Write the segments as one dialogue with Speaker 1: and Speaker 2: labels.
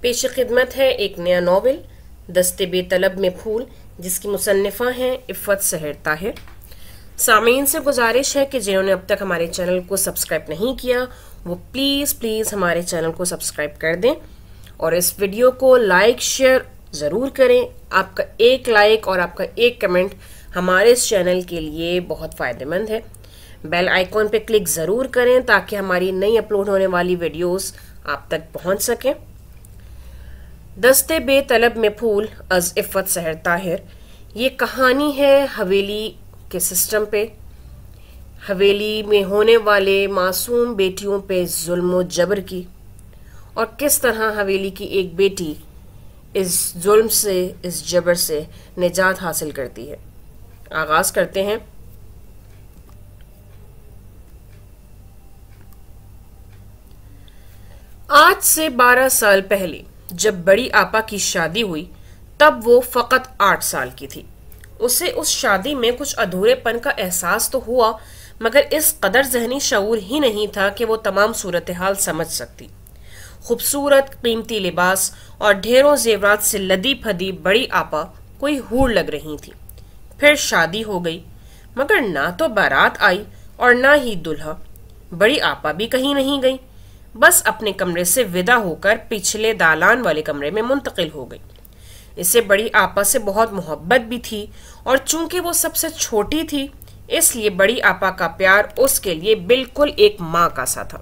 Speaker 1: پیش خدمت ہے ایک نیا ناول دستے بے طلب میں پھول، جس کی مصنفہ ہیں عفت سحر طاہر۔ سامعین سے گزارش ہے کہ جنہوں نے اب تک ہمارے چینل کو سبسکرائب نہیں کیا وہ پلیز ہمارے چینل کو سبسکرائب کر دیں اور اس ویڈیو کو لائک شیئر ضرور کریں۔ آپ کا ایک لائک اور آپ کا ایک کمنٹ ہمارے اس چینل کے لیے بہت فائدہ مند ہے۔ بیل آئیکن پہ کلک ضرور کریں تاکہ ہماری نئی اپلوڈ ہونے والی ویڈیوز آپ تک پہنچ سکیں۔ دستے بے طلب میں پھول از عفت سحر طاہر، یہ کہانی ہے حویلی کے سسٹم پہ، حویلی میں ہونے والے معصوم بیٹیوں پہ ظلم و جبر کی، اور کس طرح حویلی کی ایک بیٹی اس ظلم سے، اس جبر سے نجات حاصل کرتی ہے۔ آغاز کرتے ہیں۔ آج سے 12 سال پہلے جب بڑی آپا کی شادی ہوئی تب وہ فقط 8 سال کی تھی۔ اسے اس شادی میں کچھ ادھورے پن کا احساس تو ہوا، مگر اس قدر ذہنی شعور ہی نہیں تھا کہ وہ تمام صورتحال سمجھ سکتی۔ خوبصورت قیمتی لباس اور ڈھیروں زیورات سے لدی پھدی بڑی آپا کوئی حور لگ رہی تھی۔ پھر شادی ہو گئی، مگر نہ تو بارات آئی اور نہ ہی دلہا۔ بڑی آپا بھی کہیں نہیں گئی، بس اپنے کمرے سے ودا ہو کر پچھلے دالان والے کمرے میں منتقل ہو گئی۔ اسے بڑی آپا سے بہت محبت بھی تھی، اور چونکہ وہ سب سے چھوٹی تھی اس لیے بڑی آپا کا پیار اس کے لیے بالکل ایک ماں کا سا تھا۔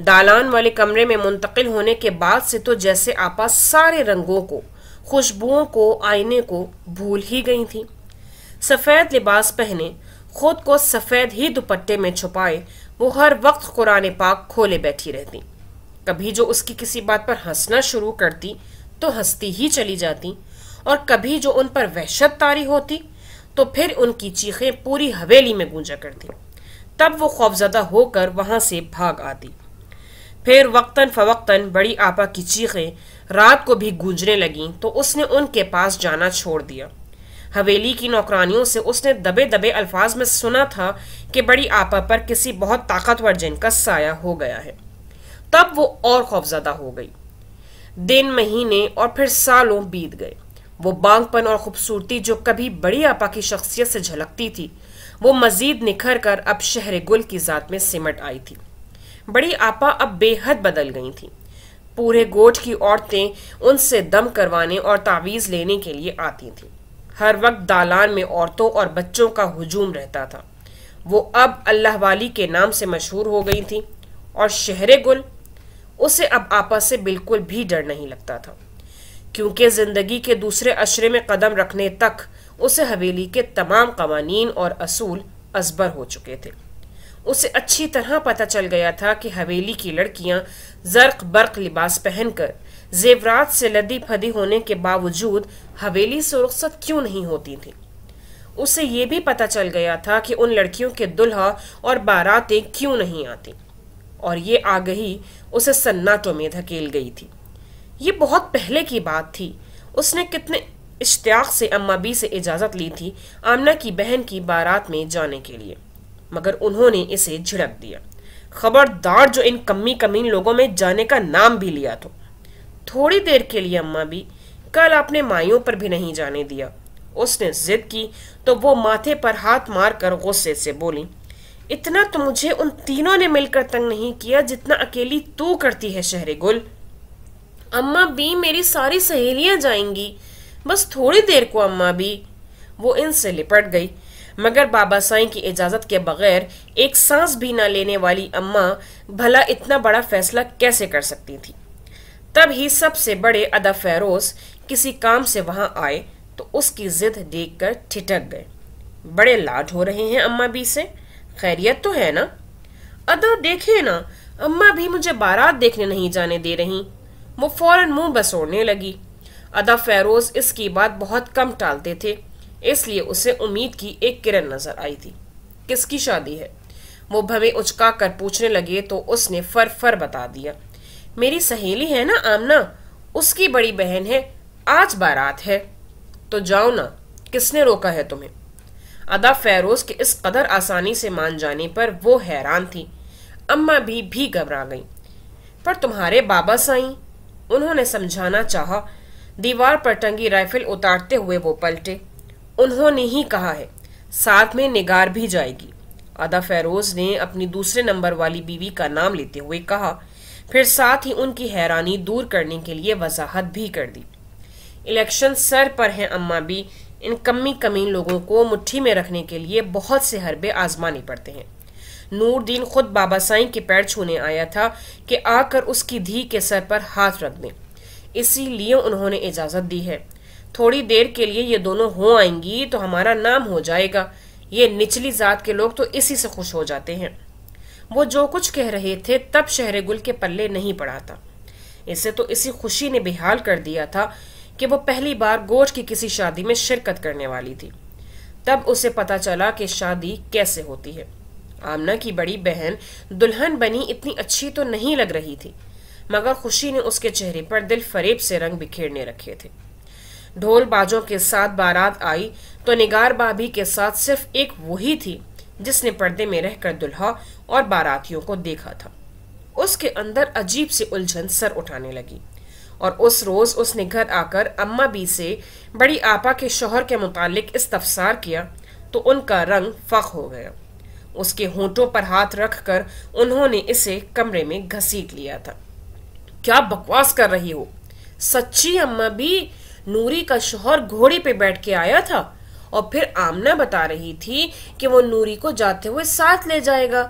Speaker 1: دالان والے کمرے میں منتقل ہونے کے بعد سے تو جیسے آپا سارے رنگوں کو، خوشبوؤں کو، آئینے کو بھول ہی گئی تھی۔ سفید لباس پہنے، خود کو سفید ہی دوپٹے میں چھپائے، وہ ہر وقت قرآن پاک کھولے بیٹھی رہتی۔ کبھی جو اس کی کسی بات پر ہنسنا شروع کرتی تو ہنستی ہی چلی جاتی، اور کبھی جو ان پر وحشت طاری ہوتی تو پھر ان کی چیخیں پوری حویلی میں گونجا کرتی۔ تب وہ خوفزدہ ہو کر وہاں سے بھاگ آتی۔ پھر وقتاً فوقتاً بڑی آپا کی چیخیں رات کو بھی گونجنے لگیں تو اس نے ان کے پاس جانا چھوڑ دیا۔ حویلی کی نوکرانیوں سے اس نے دبے دبے الفاظ میں سنا تھا کہ بڑی آپا پر کسی بہت طاقتور جن کا سایہ ہو گیا ہے۔ تب وہ اور خوفزدہ ہو گئی۔ دن، مہینے اور پھر سالوں بیت گئے۔ وہ بانگ پن اور خوبصورتی جو کبھی بڑی آپا کی شخصیت سے جھلکتی تھی، وہ مزید نکھر کر اب شہر گل کی ذات میں سمٹ آئی تھی۔ بڑی آپا اب بے حد بدل گئی تھی۔ پورے گوٹھ کی عورتیں ان سے دم کروانے اور تعویذ لینے کے لیے آتی تھیں۔ ہر وقت دالان میں عورتوں اور بچوں کا ہجوم رہتا تھا۔ وہ اب اللہ والی کے نام سے مشہور ہو گئی تھی، اور شہر گل اسے اب آپا سے بالکل بھی ڈر نہیں لگتا تھا، کیونکہ زندگی کے دوسرے عشرے میں قدم رکھنے تک اسے حویلی کے تمام قوانین اور اصول ازبر ہو چکے تھے۔ اسے اچھی طرح پتہ چل گیا تھا کہ حویلی کی لڑکیاں زرق برق لباس پہن کر، زیورات سے لدی پھدی ہونے کے باوجود حویلی سے رخصت کیوں نہیں ہوتی تھیں۔ اسے یہ بھی پتہ چل گیا تھا کہ ان لڑکیوں کے دلہا اور باراتیں کیوں نہیں آتی، اور یہ آگہی اسے سناٹوں میں دھکیل گئی تھی۔ یہ بہت پہلے کی بات تھی۔ اس نے کتنے اشتیاق سے اماں بی سے اجازت لی تھی آمنہ کی بہن کی بارات میں جانے کے لیے، مگر انہوں نے اسے جھڑک دیا۔ خبردار جو ان کمی کمین لوگوں میں جانے کا نام بھی لیا تو تھوڑی دیر کے لیے اماں بی، کل اپنے مائیوں پر بھی نہیں جانے دیا۔ اس نے ضد کی تو وہ ماتھے پر ہاتھ مار کر غصے سے بولی، اتنا تو مجھے ان تینوں نے مل کر تنگ نہیں کیا جتنا اکیلی تو کرتی ہے شہر گل۔ اماں بی، میری ساری سہیلیاں جائیں گی، بس تھوڑی دیر کو اماں بی۔ وہ ان سے لپٹ گئی، مگر بابا سائیں کی اجازت کے بغیر ایک سانس بھی نہ لینے والی اماں بھلا اتنا بڑا فیصلہ کیسے کر سکتی تھی۔ تب ہی سب سے بڑے ادا فیروز کسی کام سے وہاں آئے تو اس کی ضد دیکھ کر ٹھٹک گئے۔ بڑے لاڈ ہو رہے ہیں اماں بی سے، خیریت تو ہے نا؟ ادا دیکھے نا، اماں بھی مجھے بارات دیکھنے نہیں جانے دے رہی۔ وہ فوراً منہ بسوڑنے لگی۔ ادا فیروز اس کی بات بہت کم ٹالتے تھے، اس لیے اسے امید کی ایک کرن نظر آئی تھی۔ کس کی شادی ہے؟ وہ بھویں اچکا کر پوچھنے لگے تو اس نے فر بتا دیا، میری سہیلی ہے نا آمنہ، اس کی بڑی بہن ہے، آج بارات ہے۔ تو جاؤ نا، کس نے روکا ہے تمہیں؟ ادا فیروز کے اس قدر آسانی سے مان جانے پر وہ حیران تھی۔ اماں بھی گھبرا گئی۔ پر تمہارے بابا سائیں، انہوں نے سمجھانا چاہا۔ دیوار پر ٹنگی رائفل اتارتے ہوئے وہ پلٹے۔ انہوں نے ہی کہا ہے، ساتھ میں نگار بھی جائے گی۔ ادا فیروز نے اپنی دوسرے نمبر والی بیوی کا نام لیتے ہوئے کہا، پھر ساتھ ہی ان کی حیرانی دور کرنے کے لیے وضاحت بھی کر دی۔ الیکشن سر پر ہیں اماں بھی، ان کمین لوگوں کو مٹھی میں رکھنے کے لیے بہت سے حربے آزمانے پڑتے ہیں۔ نور دین خود بابا سائیں کے پیر چھونے آیا تھا کہ آ کر اس کی دھی کے سر پر ہاتھ رکھ دیں، اسی لیے انہوں نے اجازت دی ہے۔ تھوڑی دیر کے لیے یہ دونوں ہو آئیں گی تو ہمارا نام ہو جائے گا۔ یہ نچلی ذات کے لوگ تو اسی سے خوش ہو جاتے ہیں۔ وہ جو کچھ کہہ رہے تھے تب شہر گل کے پلے نہیں پڑا تھا۔ اسے تو اسی خوشی نے بحال کر دیا تھا کہ وہ پہلی بار گوٹھ کی کسی شادی میں شرکت کرنے والی تھی۔ تب اسے پتا چلا کہ شادی کیسے ہوتی ہے۔ آمنہ کی بڑی بہن دلہن بنی اتنی اچھی تو نہیں لگ رہی تھی، مگر خوشی نے اس کے چہرے پر دل فریب سے رنگ بکھیرنے رکھے تھے۔ ڈھول باجوں کے ساتھ بارات آئی تو نگار بابی کے ساتھ صرف ایک وہی تھی جس نے پردے میں رہ کر دلہا اور باراتیوں کو دیکھا تھا۔ اس کے اندر عجیب سی الجھن سر اٹھانے لگی، اور اس روز اس نے گھر آ کر اماں بی سے بڑی آپا کے شوہر کے متعلق استفسار کیا تو ان کا رنگ فخ ہو گیا۔ اس کے ہونٹوں پر ہاتھ رکھ کر انہوں نے اسے کمرے میں گھسیٹ لیا تھا۔ کیا بکواس کر رہی ہو؟ سچی اماں بی، نوری کا شوہر گھوڑے پہ بیٹھ کے آیا تھا، اور پھر آمنہ بتا رہی تھی کہ وہ نوری کو جاتے ہوئے ساتھ لے جائے گا۔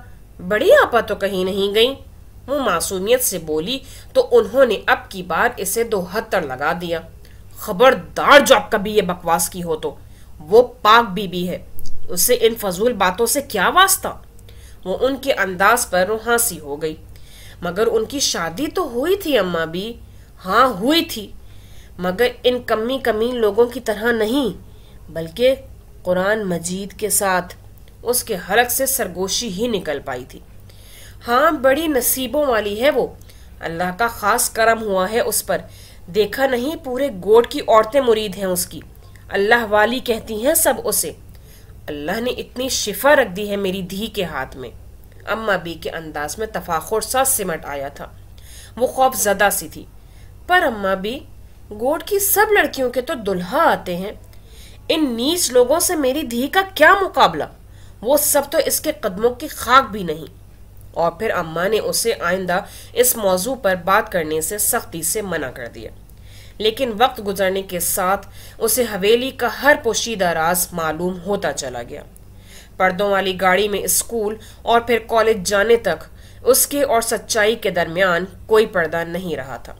Speaker 1: بڑی آپا تو کہیں نہیں گئی، وہ معصومیت سے بولی تو انہوں نے اب کی بار اسے 72 لگا دیا۔ خبردار جب کبھی یہ بکواس کی ہو تو، وہ پاک بی بی ہے، اسے ان فضول باتوں سے کیا واسطہ؟ وہ ان کے انداز پر روحانسی ہو گئی۔ مگر ان کی شادی تو ہوئی تھی اماں بی۔ ہاں ہوئی تھی، مگر ان کمین لوگوں کی طرح نہیں، بلکہ قرآن مجید کے ساتھ۔ اس کے حلق سے سرگوشی ہی نکل پائی تھی۔ ہاں بڑی نصیبوں والی ہے وہ، اللہ کا خاص کرم ہوا ہے اس پر۔ دیکھا نہیں پورے گوٹ کی عورتیں مرید ہیں اس کی، اللہ والی کہتی ہیں سب اسے۔ اللہ نے اتنی شفا رکھ دی ہے میری دھی کے ہاتھ میں۔ اماں بی کے انداز میں تفاخر سا سمٹ آیا تھا، وہ خوف زدہ سی تھی۔ پر اماں بی، گوٹ کی سب لڑکیوں کے تو دلہا آتے ہیں، ان نیچ لوگوں سے میری دھی کا کیا مقابلہ؟ وہ سب تو اس کے قدموں کی خاک بھی نہیں۔ اور پھر اماں نے اسے آئندہ اس موضوع پر بات کرنے سے سختی سے منع کر دیا۔ لیکن وقت گزرنے کے ساتھ اسے حویلی کا ہر پوشیدہ راز معلوم ہوتا چلا گیا۔ پردوں والی گاڑی میں اسکول اور پھر کالج جانے تک اس کے اور سچائی کے درمیان کوئی پردہ نہیں رہا تھا۔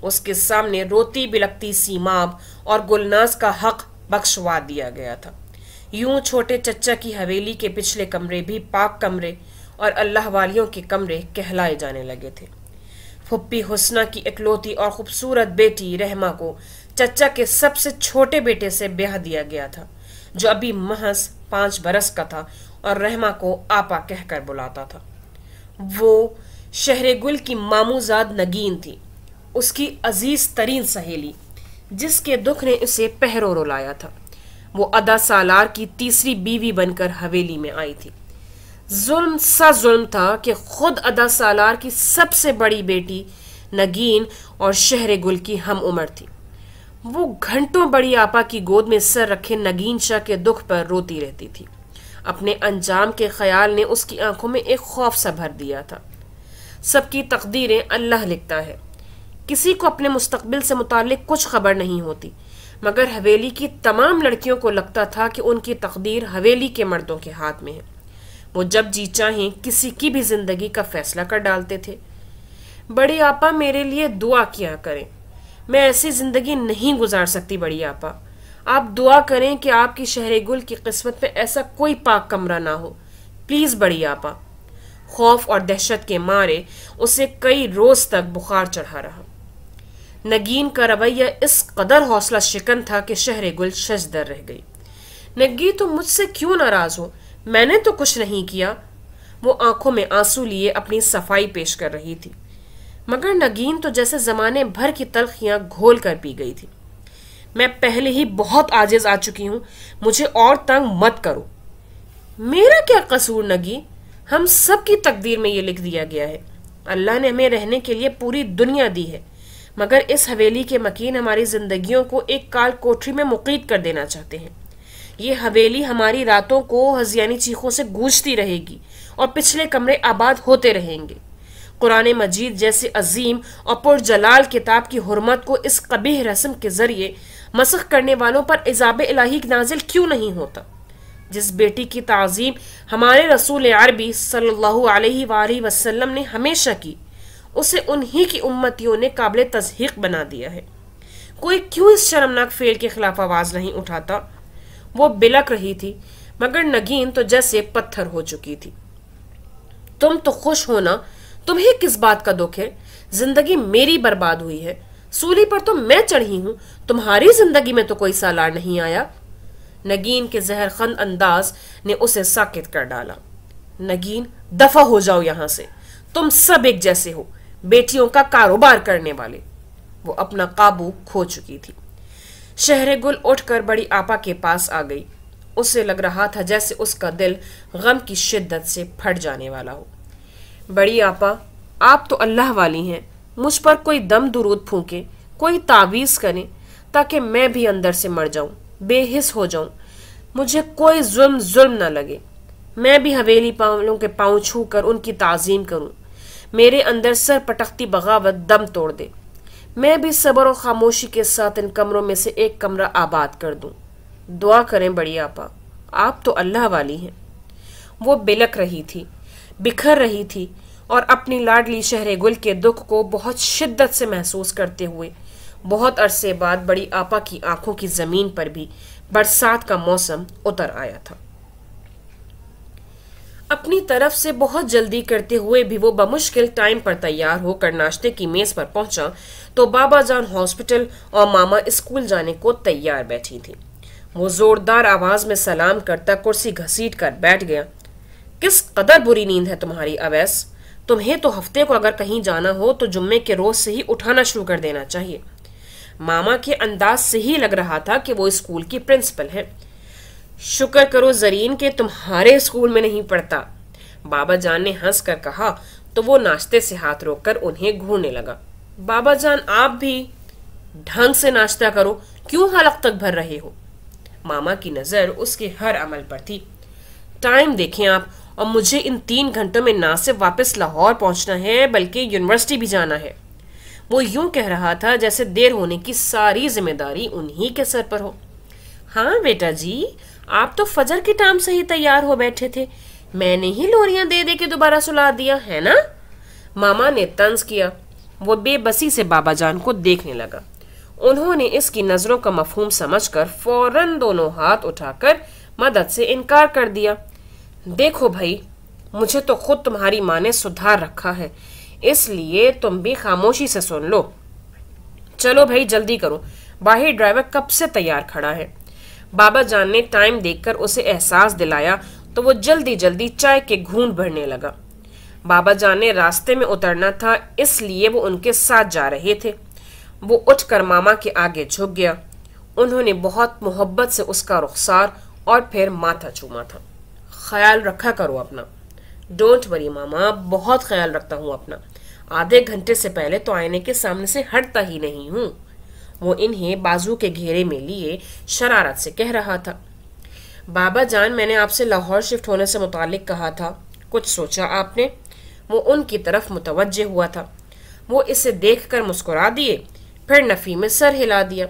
Speaker 1: اس کے سامنے روتی بلکتی سیماب اور گلناز کا حق بخشوا دیا گیا تھا۔ یوں چھوٹے چچا کی حویلی کے پچھلے کمرے بھی پاک کمرے اور اللہ والیوں کے کمرے کہلائے جانے لگے تھے۔ پھپھی حسنہ کی اکلوتی اور خوبصورت بیٹی رحمہ کو چچا کے سب سے چھوٹے بیٹے سے بیاہ دیا گیا تھا، جو ابھی محض 5 برس کا تھا اور رحمہ کو آپا کہہ کر بلاتا تھا۔ وہ شہر گل کی ماموزاد نگین تھی، اس کی عزیز ترین سہیلی، جس کے دکھ نے اسے پہرو رلایا تھا۔ وہ ادا سالار کی تیسری بیوی بن کر حویلی میں آئی تھی۔ ظلم سا ظلم تھا کہ خود ادا سالار کی سب سے بڑی بیٹی نگین اور شہر گل کی ہم عمر تھی۔ وہ گھنٹوں بڑی آپا کی گود میں سر رکھے نگین شاہ کے دکھ پر روتی رہتی تھی۔ اپنے انجام کے خیال نے اس کی آنکھوں میں ایک خوف سا بھر دیا تھا۔ سب کی تقدیریں اللہ لکھتا ہے، کسی کو اپنے مستقبل سے متعلق کچھ خبر نہیں ہوتی، مگر حویلی کی تمام لڑکیوں کو لگتا تھا کہ ان کی تقدیر حویلی کے مردوں کے ہاتھ میں ہے۔ وہ جب جی چاہیں کسی کی بھی زندگی کا فیصلہ کر ڈالتے تھے۔ بڑی آپا میرے لیے دعا کیا کریں، میں ایسی زندگی نہیں گزار سکتی۔ بڑی آپا آپ دعا کریں کہ آپ کی شہر گل کی قسمت میں ایسا کوئی پاک کمرہ نہ ہو، پلیز بڑی آپا۔ خوف اور دہشت کے مارے اسے کئی روز تک بخار چڑھا رہا۔ نگین کا رویہ اس قدر حوصلہ شکن تھا کہ شہر گل ششدر رہ گئی۔ نگی تو مجھ سے کیوں ناراض ہو، میں نے تو کچھ نہیں کیا۔ وہ آنکھوں میں آنسو لیے اپنی صفائی پیش کر رہی تھی، مگر نگین تو جیسے زمانے بھر کی تلخیاں گھول کر پی گئی تھی۔ میں پہلے ہی بہت عاجز آ چکی ہوں، مجھے اور تنگ مت کرو۔ میرا کیا قصور نگی، ہم سب کی تقدیر میں یہ لکھ دیا گیا ہے۔ اللہ نے ہمیں رہنے کے لیے پوری دنیا دی ہے، مگر اس حویلی کے مکین ہماری زندگیوں کو ایک کال کوٹری میں مقید کر دینا چاہتے ہیں۔ یہ حویلی ہماری راتوں کو ہذیانی چیخوں سے گونجتی رہے گی اور پچھلے کمرے آباد ہوتے رہیں گے۔ قرآن مجید جیسے عظیم اور پرجلال کتاب کی حرمت کو اس قبیح رسم کے ذریعے مسخ کرنے والوں پر عذاب الہی نازل کیوں نہیں ہوتا؟ جس بیٹی کی تعظیم ہمارے رسول عربی صلی اللہ علیہ وآلہ وسلم نے ہمیشہ کی، اسے انہی کی امتیوں نے قابل تضحیق بنا دیا ہے۔ کوئی کیوں اس شرمناک فعل کے خلاف آواز نہیں اٹھاتا؟ وہ بلک رہی تھی، مگر نگین تو جیسے پتھر ہو چکی تھی۔ تم تو خوش ہونا، تمہیں کس بات کا دکھ ہے؟ زندگی میری برباد ہوئی ہے، سولی پر تو میں چڑھی ہوں، تمہاری زندگی میں تو کوئی سالار نہیں آیا۔ نگین کے زہر خند انداز نے اسے ساکت کر ڈالا۔ نگین، دفع ہو جاؤ یہاں سے، تم سب ایک جیسے ہو، بیٹیوں کا کاروبار کرنے والے۔ وہ اپنا قابو کھو چکی تھی۔ شہر گل اٹھ کر بڑی آپا کے پاس آ گئی۔ اسے لگ رہا تھا جیسے اس کا دل غم کی شدت سے پھٹ جانے والا ہو۔ بڑی آپا، آپ تو اللہ والی ہیں، مجھ پر کوئی دم درود پھونکے، کوئی تعویذ کریں تاکہ میں بھی اندر سے مر جاؤں، بے حس ہو جاؤں، مجھے کوئی ظلم نہ لگے، میں بھی حویلی والوں کے پاؤں چھو کر ان کی تعظیم کروں، میرے اندر سر پٹکتی بغاوت دم توڑ دے، میں بھی صبر و خاموشی کے ساتھ ان کمروں میں سے ایک کمرہ آباد کر دوں۔ دعا کریں بڑی آپا، آپ تو اللہ والی ہیں۔ وہ بلک رہی تھی، بکھر رہی تھی اور اپنی لاڈلی شہر گل کے دکھ کو بہت شدت سے محسوس کرتے ہوئے بہت عرصے بعد بڑی آپا کی آنکھوں کی زمین پر بھی برسات کا موسم اتر آیا تھا۔ اپنی طرف سے بہت جلدی کرتے ہوئے بھی وہ بمشکل ٹائم پر تیار ہو کر ناشتے کی میز پر پہنچا تو بابا جان ہاسپٹل اور ماما اسکول جانے کو تیار بیٹھی تھی۔ وہ زوردار آواز میں سلام کرتا کرسی گھسیٹ کر بیٹھ گیا۔ کس قدر بری نیند ہے تمہاری اویس؟ تمہیں تو ہفتے کو اگر کہیں جانا ہو تو جمعے کے روز سے ہی اٹھانا شروع کر دینا چاہیے۔ ماما کے انداز سے ہی لگ رہا تھا کہ وہ اسکول کی پرنسپل ہے۔ شکر کرو زرین کہ تمہارے اسکول میں نہیں پڑھتا، بابا جان نے ہنس کر کہا تو وہ ناشتے سے ہاتھ روک کر انہیں گھورنے لگا۔ بابا جان، آپ بھی ڈھنگ سے ناشتہ کرو، کیوں حلق تک بھر رہے ہو؟ ماما کی نظر اس کے ہر عمل پر تھی۔ ٹائم دیکھیں آپ، اور مجھے ان 3 گھنٹوں میں نہ صرف واپس لاہور پہنچنا ہے بلکہ یونیورسٹی بھی جانا ہے۔ وہ یوں کہہ رہا تھا جیسے دیر ہونے کی ساری ذمہ داری انہی کے سر پر ہو۔ ہاں بیٹا جی، آپ تو فجر کے ٹائم سے ہی تیار ہو بیٹھے تھے، میں نے ہی لوریاں دے دے کے دوبارہ سلا دیا ہے نا؟ ماما نے طنز کیا۔ وہ بے بسی سے بابا جان کو دیکھنے لگا۔ انہوں نے اس کی نظروں کا مفہوم سمجھ کر فوراً دونوں ہاتھ اٹھا کر مدد سے انکار کر دیا۔ دیکھو بھائی، مجھے تو خود تمہاری ماں نے سدھار رکھا ہے، اس لیے تم بھی خاموشی سے سن لو۔ چلو بھائی جلدی کرو، باہر ڈرائیور کب سے تیار کھڑا ہے۔ بابا جان نے ٹائم دیکھ کر اسے احساس دلایا تو وہ جلدی جلدی چائے کے گھونٹ بھرنے لگا۔ بابا جان نے راستے میں اترنا تھا، اس لیے وہ ان کے ساتھ جا رہے تھے۔ وہ اٹھ کر ماما کے آگے جھک گیا۔ انہوں نے بہت محبت سے اس کا رخسار اور پھر ماتھا چوما تھا۔ خیال رکھا کرو اپنا۔ ڈونٹ وری ماما، بہت خیال رکھتا ہوں اپنا۔ آدھے گھنٹے سے پہلے تو آئینے کے سامنے سے ہٹتا ہی نہیں ہوں۔ وہ انہیں بازو کے گھیرے میں لیے شرارت سے کہہ رہا تھا۔ بابا جان، میں نے آپ سے لاہور شفٹ ہونے سے متعلق کہا تھا، کچھ سوچا آپ نے؟ وہ ان کی طرف متوجہ ہوا تھا۔ وہ اسے دیکھ کر مسکرا دیے، پھر نفی میں سر ہلا دیا۔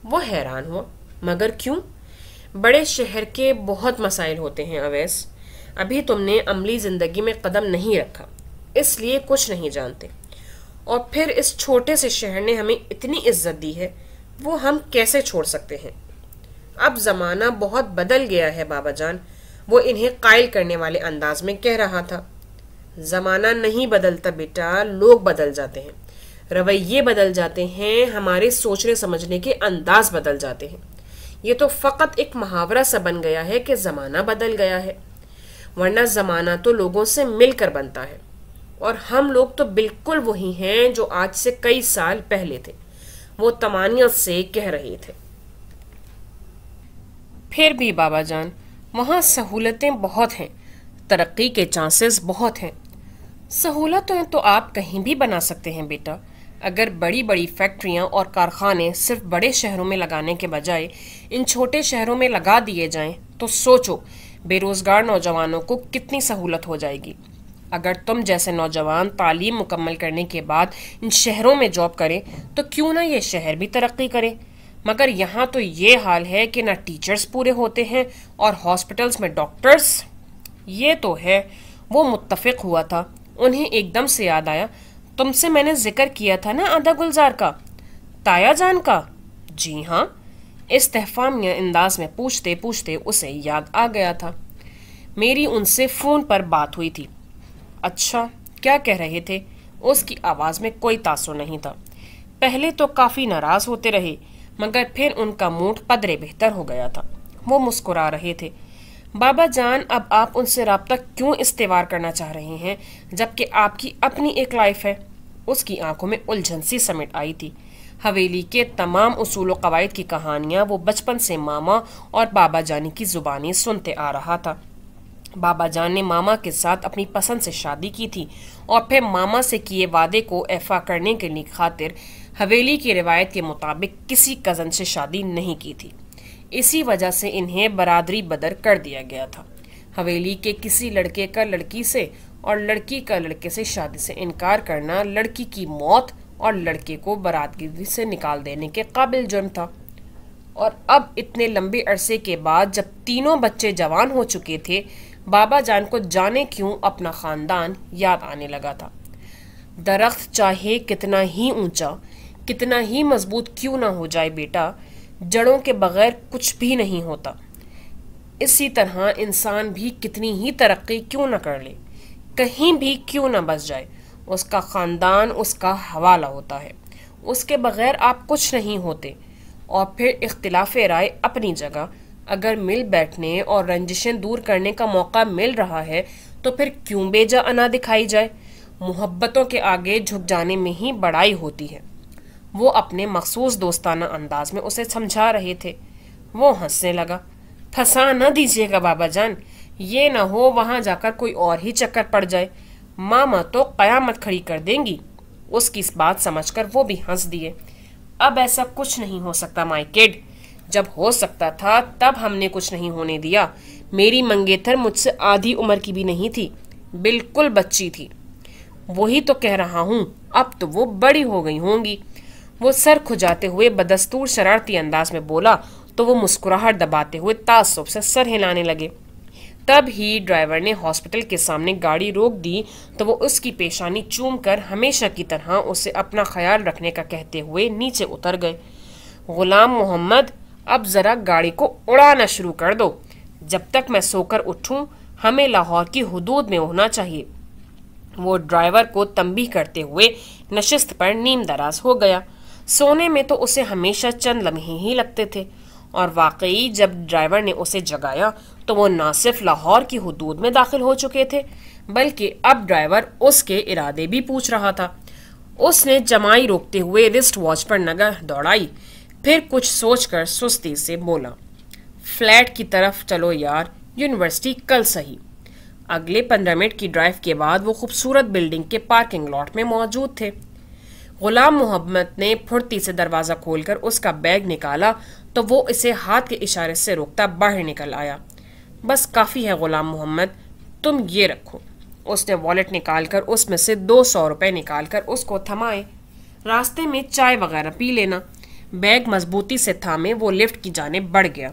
Speaker 1: وہ حیران ہوا، مگر کیوں؟ بڑے شہر کے بہت مسائل ہوتے ہیں اویس، ابھی تم نے عملی زندگی میں قدم نہیں رکھا، اس لیے کچھ نہیں جانتے، اور پھر اس چھوٹے سے شہر نے ہمیں اتنی عزت دی ہے، وہ ہم کیسے چھوڑ سکتے ہیں؟ اب زمانہ بہت بدل گیا ہے بابا جان، وہ انہیں قائل کرنے والے انداز میں کہہ رہا تھا۔ زمانہ نہیں بدلتا بیٹا، لوگ بدل جاتے ہیں، رویے بدل جاتے ہیں، ہمارے سوچنے سمجھنے کے انداز بدل جاتے ہیں۔ یہ تو فقط ایک محاورہ سا بن گیا ہے کہ زمانہ بدل گیا ہے، ورنہ زمانہ تو لوگوں سے مل کر بنتا ہے، اور ہم لوگ تو بالکل وہی ہیں جو آج سے کئی سال پہلے تھے، وہ طمانیت سے کہہ رہے تھے۔ پھر بھی بابا جان، وہاں سہولتیں بہت ہیں، ترقی کے چانسز بہت ہیں۔ سہولتیں تو آپ کہیں بھی بنا سکتے ہیں بیٹا، اگر بڑی بڑی فیکٹریاں اور کارخانے صرف بڑے شہروں میں لگانے کے بجائے ان چھوٹے شہروں میں لگا دیے جائیں تو سوچو بے روزگار نوجوانوں کو کتنی سہولت ہو جائے گی۔ اگر تم جیسے نوجوان تعلیم مکمل کرنے کے بعد ان شہروں میں جاب کریں تو کیوں نہ یہ شہر بھی ترقی کرے، مگر یہاں تو یہ حال ہے کہ نہ ٹیچرز پورے ہوتے ہیں اور ہاسپٹلز میں ڈاکٹرز۔ یہ تو ہے، وہ متفق ہوا تھا۔ انہیں ایک دم سے یاد آیا، تم سے میں نے ذکر کیا تھا نا آدھا گلزار کا، تایا جان کا؟ جی ہاں، استفہامیہ انداز میں پوچھتے پوچھتے اسے یاد آ گیا تھا، میری ان سے فون پر بات ہوئی تھی۔ اچھا، کیا کہہ رہے تھے؟ اس کی آواز میں کوئی تاثر نہیں تھا۔ پہلے تو کافی ناراض ہوتے رہے مگر پھر ان کا موڈ قدرے بہتر ہو گیا تھا۔ وہ مسکرا رہے تھے۔ بابا جان، اب آپ ان سے رابطہ کیوں استوار کرنا چاہ رہے ہیں جبکہ آپ کی اپنی ایک لائف ہے؟ اس کی آنکھوں میں الجھن سی سمٹ آئی تھی۔ حویلی کے تمام اصول و قواعد کی کہانیاں وہ بچپن سے ماما اور بابا جانی کی زبانی سنتے آ رہا تھا۔ بابا جان نے ماما کے ساتھ اپنی پسند سے شادی کی تھی اور پھر ماما سے کیے وعدے کو ایفا کرنے کے لیے خاطر حویلی کی روایت کے مطابق کسی کزن سے شادی نہیں کی تھی۔ اسی وجہ سے انہیں برادری بدر کر دیا گیا تھا۔ حویلی کے کسی لڑکے کا لڑکی سے اور لڑکی کا لڑکے سے شادی سے انکار کرنا لڑکی کی موت اور لڑکے کو برادری سے نکال دینے کے قابل جرم تھا۔ اور اب اتنے لمبے عرصے کے بعد جب تینوں بچے جوان ہو چکے تھے، بابا جان کو جانے کیوں اپنا خاندان یاد آنے لگا تھا۔ درخت چاہے کتنا ہی اونچا، کتنا ہی مضبوط کیوں نہ ہو جائے بیٹا، جڑوں کے بغیر کچھ بھی نہیں ہوتا۔ اسی طرح انسان بھی کتنی ہی ترقی کیوں نہ کر لے، کہیں بھی کیوں نہ بس جائے، اس کا خاندان اس کا حوالہ ہوتا ہے۔ اس کے بغیر آپ کچھ نہیں ہوتے۔ اور پھر اختلاف رائے اپنی جگہ، اگر مل بیٹھنے اور رنجشیں دور کرنے کا موقع مل رہا ہے تو پھر کیوں بے جا انا دکھائی جائے؟ محبتوں کے آگے جھک جانے میں ہی بڑائی ہوتی ہے۔ وہ اپنے مخصوص دوستانہ انداز میں اسے سمجھا رہے تھے۔ وہ ہنسنے لگا۔ پھنسا نہ دیجیے گا بابا جان، یہ نہ ہو وہاں جا کر کوئی اور ہی چکر پڑ جائے، ماما تو قیامت کھڑی کر دیں گی۔ اس کی اس بات سمجھ کر وہ بھی ہنس دیے۔ اب ایسا کچھ نہیں ہو سکتا مائی کڈ، جب ہو سکتا تھا تب ہم نے کچھ نہیں ہونے دیا۔ میری منگیتر مجھ سے آدھی عمر کی بھی نہیں تھی، بالکل بچی تھی۔ وہی تو کہہ رہا ہوں، اب تو وہ بڑی ہو گئی ہوں گی۔ وہ سر کھجاتے ہوئے بدستور شرارتی انداز میں بولا تو وہ مسکراہٹ دباتے ہوئے تعصب سے سر ہلانے لگے۔ تب ہی ڈرائیور نے ہاسپٹل کے سامنے گاڑی روک دی تو وہ اس کی پیشانی چوم کر ہمیشہ کی طرح اسے اپنا خیال رکھنے کا کہتے ہوئے نیچے اتر گئے۔ غلام محمد، اب ذرا گاڑی کو اڑانا شروع کر دو، جب تک میں سو کر اٹھوں ہمیں لاہور کی حدود میں ہونا چاہیے۔ وہ ڈرائیور کو تنبیہ کرتے ہوئے نشست پر نیم دراز ہو گیا۔ سونے میں تو اسے ہمیشہ چند لمحے ہی لگتے تھے، اور واقعی جب ڈرائیور نے اسے جگایا تو وہ نہ صرف لاہور کی حدود میں داخل ہو چکے تھے بلکہ اب ڈرائیور اس کے ارادے بھی پوچھ رہا تھا۔ اس نے جمائی روکتے ہوئے رسٹ واچ پر نگاہ دوڑائی، پھر کچھ سوچ کر سستی سے بولا، فلیٹ کی طرف چلو یار، یونیورسٹی کل سہی۔ اگلے 15 منٹ کی ڈرائیو کے بعد وہ خوبصورت بلڈنگ کے پارکنگ لاٹ میں موجود تھے۔ غلام محمد نے پھرتی سے دروازہ کھول کر اس کا بیگ نکالا تو وہ اسے ہاتھ کے اشارے سے روکتا باہر نکل آیا۔ بس کافی ہے غلام محمد، تم یہ رکھو۔ اس نے والیٹ نکال کر اس میں سے 200 روپے نکال کر اس کو تھمائے۔ راستے میں چائے وغیرہ پی لینا۔ بیگ مضبوطی سے تھامے وہ لفٹ کی جانب بڑھ گیا۔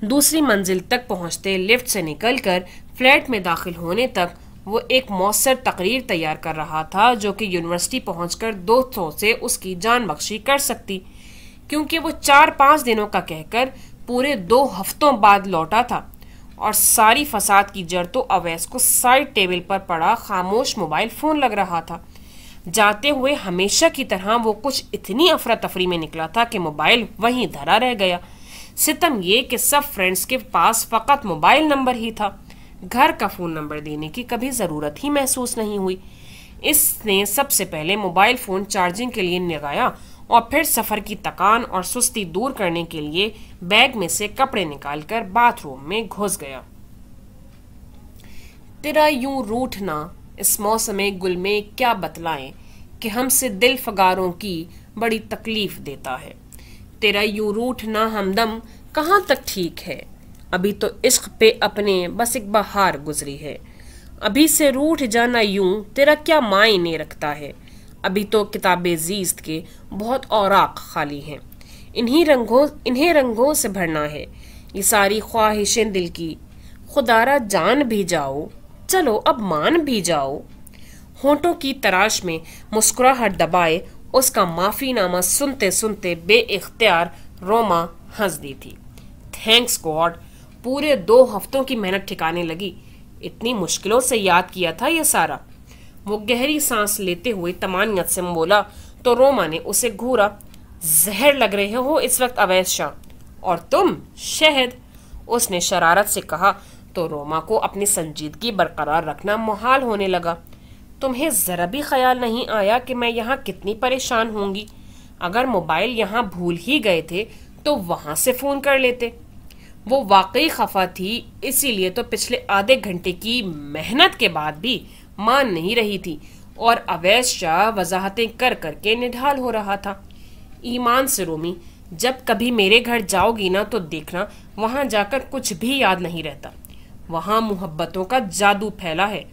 Speaker 1: دوسری منزل تک پہنچتے لفٹ سے نکل کر فلیٹ میں داخل ہونے تک وہ ایک مؤثر تقریر تیار کر رہا تھا جو کہ یونیورسٹی پہنچ کر دوستوں سے اس کی جان بخشی کر سکتی، کیونکہ وہ 4-5 دنوں کا کہہ کر پورے 2 ہفتوں بعد لوٹا تھا، اور ساری فساد کی جڑ تو اویس کو سائڈ ٹیبل پر پڑا خاموش موبائل فون لگ رہا تھا۔ جاتے ہوئے ہمیشہ کی طرح وہ کچھ اتنی افراتفری میں نکلا تھا کہ موبائل وہیں دھرا رہ گیا۔ ستم یہ کہ سب فرینڈز کے پاس فقط موبائل نمبر ہی تھا، گھر کا فون نمبر دینے کی کبھی ضرورت ہی محسوس نہیں ہوئی۔ اس نے سب سے پہلے موبائل فون چارجنگ کے لیے لگایا اور پھر سفر کی تکان اور سستی دور کرنے کے لیے بیگ میں سے کپڑے نکال کر باتھ روم میں گھس گیا۔ تیرا یوں روٹھنا اس موسم گل میں کیا بتلائیں کہ ہم سے دل فگاروں کی بڑی تکلیف دیتا ہے۔ تیرا یوں روٹھنا ہمدم کہاں تک ٹھیک ہے، ابھی تو عشق پہ اپنے بس ایک بہار گزری ہے۔ ابھی سے روٹھ جانا یوں تیرا کیا معنی رکھتا ہے، ابھی تو کتاب زیست کے بہت اوراق خالی ہیں۔ انہیں رنگوں سے بھرنا ہے یہ ساری خواہشیں دل کی، خدارا جان بھی جاؤ، چلو اب مان بھی جاؤ۔ ہونٹوں کی تراش میں مسکراہٹ دبائے اس کا معافی نامہ سنتے سنتے بے اختیار روما ہنس دی تھی۔ تھینکس گاڈ، پورے 2 ہفتوں کی محنت ٹھکانے لگی، اتنی مشکلوں سے یاد کیا تھا یہ سارا۔ وہ گہری سانس لیتے ہوئے طمانینت سے بولا تو روما نے اسے گھورا۔ زہر لگ رہے ہو اس وقت اویس شاہ، اور تم شہد، اس نے شرارت سے کہا تو روما کو اپنی سنجیدگی برقرار رکھنا محال ہونے لگا۔ تمہیں ذرا بھی خیال نہیں آیا کہ میں یہاں کتنی پریشان ہوں گی؟ اگر موبائل یہاں بھول ہی گئے تھے تو وہاں سے فون کر لیتے۔ وہ واقعی خفا تھی، اسی لیے تو پچھلے آدھے گھنٹے کی محنت کے بعد بھی مان نہیں رہی تھی، اور اویس شاہ وضاحتیں کر کر کے نڈھال ہو رہا تھا۔ ایمان سے رومی، جب کبھی میرے گھر جاؤ گی نا تو دیکھنا وہاں جا کر کچھ بھی یاد نہیں رہتا۔ وہاں محبتوں کا جادو پھیلا ہے،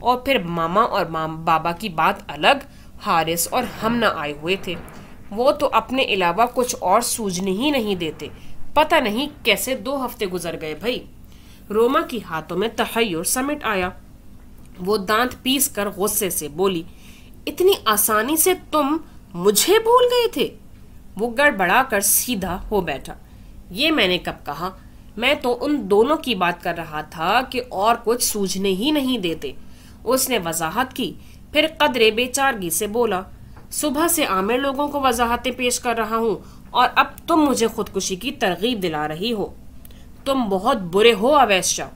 Speaker 1: اور پھر ماما اور بابا کی بات الگ، حارث اور ہم نہ آئے ہوئے تھے، وہ تو اپنے علاوہ کچھ اور سوجنے ہی نہیں دیتے۔ پتہ نہیں کیسے 2 ہفتے گزر گئے بھائی۔ روما کی ہاتھوں میں تحیر سمٹ آیا۔ وہ دانت پیس کر غصے سے بولی، اتنی آسانی سے تم مجھے بھول گئے تھے؟ وہ گڑبڑا کر سیدھا ہو بیٹھا۔ یہ میں نے کب کہا؟ میں تو ان دونوں کی بات کر رہا تھا کہ اور کچھ سوجھنے ہی نہیں دیتے۔ اس نے وضاحت کی، پھر قدرے بے چارگی سے بولا، صبح سے عامر لوگوں کو وضاحتیں پیش کر رہا ہوں، اور اب تم مجھے خودکشی کی ترغیب دلا رہی ہو۔ تم بہت برے ہو اویس شاہ۔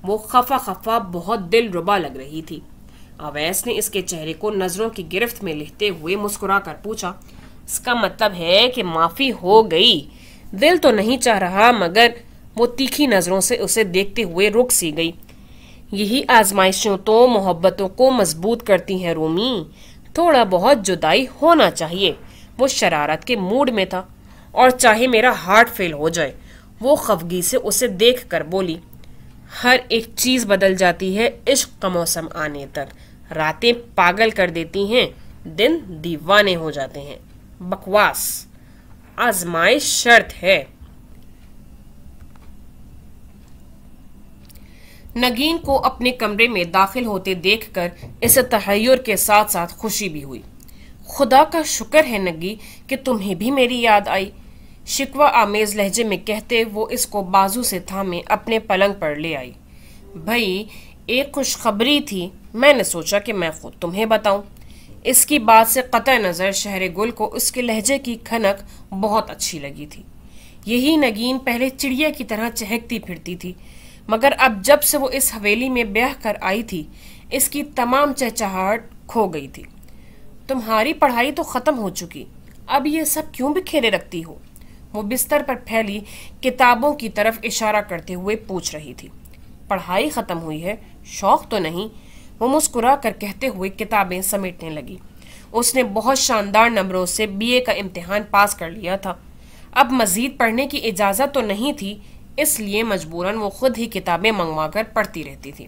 Speaker 1: وہ خفا بہت دل ربا لگ رہی تھی۔ اویس نے اس کے چہرے کو نظروں کی گرفت میں لیتے ہوئے مسکرا کر پوچھا، اس کا مطلب ہے کہ معافی ہو گئی؟ دل تو نہیں چاہ رہا، مگر وہ تیکھی نظروں سے اسے دیکھتے ہوئے رک سی گئی۔ یہی آزمائشوں تو محبتوں کو مضبوط کرتی ہیں رومی، تھوڑا بہت جدائی ہونا چاہیے۔ وہ شرارت کے موڈ میں تھا، اور چاہے میرا ہارٹ فیل ہو جائے۔ وہ خفگی سے اسے دیکھ کر بولی، ہر ایک چیز بدل جاتی ہے عشق کا موسم آنے تک، راتیں پاگل کر دیتی ہیں، دن دیوانے ہو جاتے ہیں۔ بکواس، آزمائش شرط ہے۔ نگین کو اپنے کمرے میں داخل ہوتے دیکھ کر اسے تحیر کے ساتھ ساتھ خوشی بھی ہوئی۔ خدا کا شکر ہے نگی کہ تمہیں بھی میری یاد آئی، شکوہ آمیز لہجے میں کہتے وہ اس کو بازو سے تھامے اپنے پلنگ پر لے آئی۔ بھائی، ایک خوشخبری تھی، میں نے سوچا کہ میں خود تمہیں بتاؤں۔ اس کی بات سے قطع نظر شہر گل کو اس کے لہجے کی کھنک بہت اچھی لگی تھی۔ یہی نگین پہلے چڑیا کی طرح چہکتی پھرتی تھی، مگر اب جب سے وہ اس حویلی میں بیاہ کر آئی تھی، اس کی تمام چہچہاہٹ کھو گئی تھی۔ تمہاری پڑھائی تو ختم ہو چکی، اب یہ سب کیوں بکھیرے رکھتی ہو؟ وہ بستر پر پھیلی کتابوں کی طرف اشارہ کرتے ہوئے پوچھ رہی تھی۔ پڑھائی ختم ہوئی ہے، شوق تو نہیں؟ وہ مسکرا کر کہتے ہوئے کتابیں سمیٹنے لگی۔ اس نے بہت شاندار نمبروں سے BA کا امتحان پاس کر لیا تھا، اب مزید پڑھنے کی اجازت تو نہیں تھی، اس لیے مجبوراً وہ خود ہی کتابیں منگوا کر پڑھتی رہتی تھی۔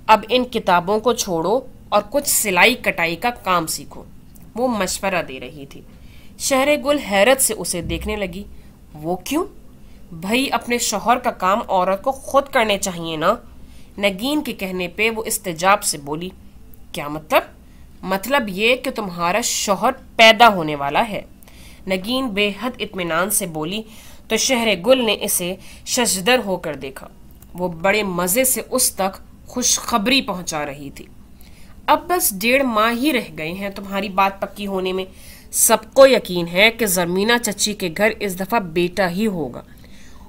Speaker 1: اب ان کتابوں کو چھوڑو اور کچھ سلائی کٹائی کا کام سیکھو، وہ مشورہ دے رہی تھی۔ شہر گل حیرت سے اسے دیکھنے لگی۔ وہ کیوں؟ بھائی، اپنے شوہر کا کام عورت کو خود کرنے چاہیے نا۔ نگین کے کہنے پہ وہ استجاب سے بولی، کیا مطلب؟ مطلب یہ کہ تمہارا شوہر پیدا ہونے والا ہے۔ نگین بے حد اطمینان سے بولی تو شہر گل نے اسے ششدر ہو کر دیکھا۔ وہ بڑے مزے سے اس تک خوشخبری پہنچا رہی تھی۔ اب بس 1.5 ماہ ہی رہ گئے ہیں تمہاری بات پکی ہونے میں۔ سب کو یقین ہے کہ زرمینا چچی کے گھر اس دفعہ بیٹا ہی ہوگا،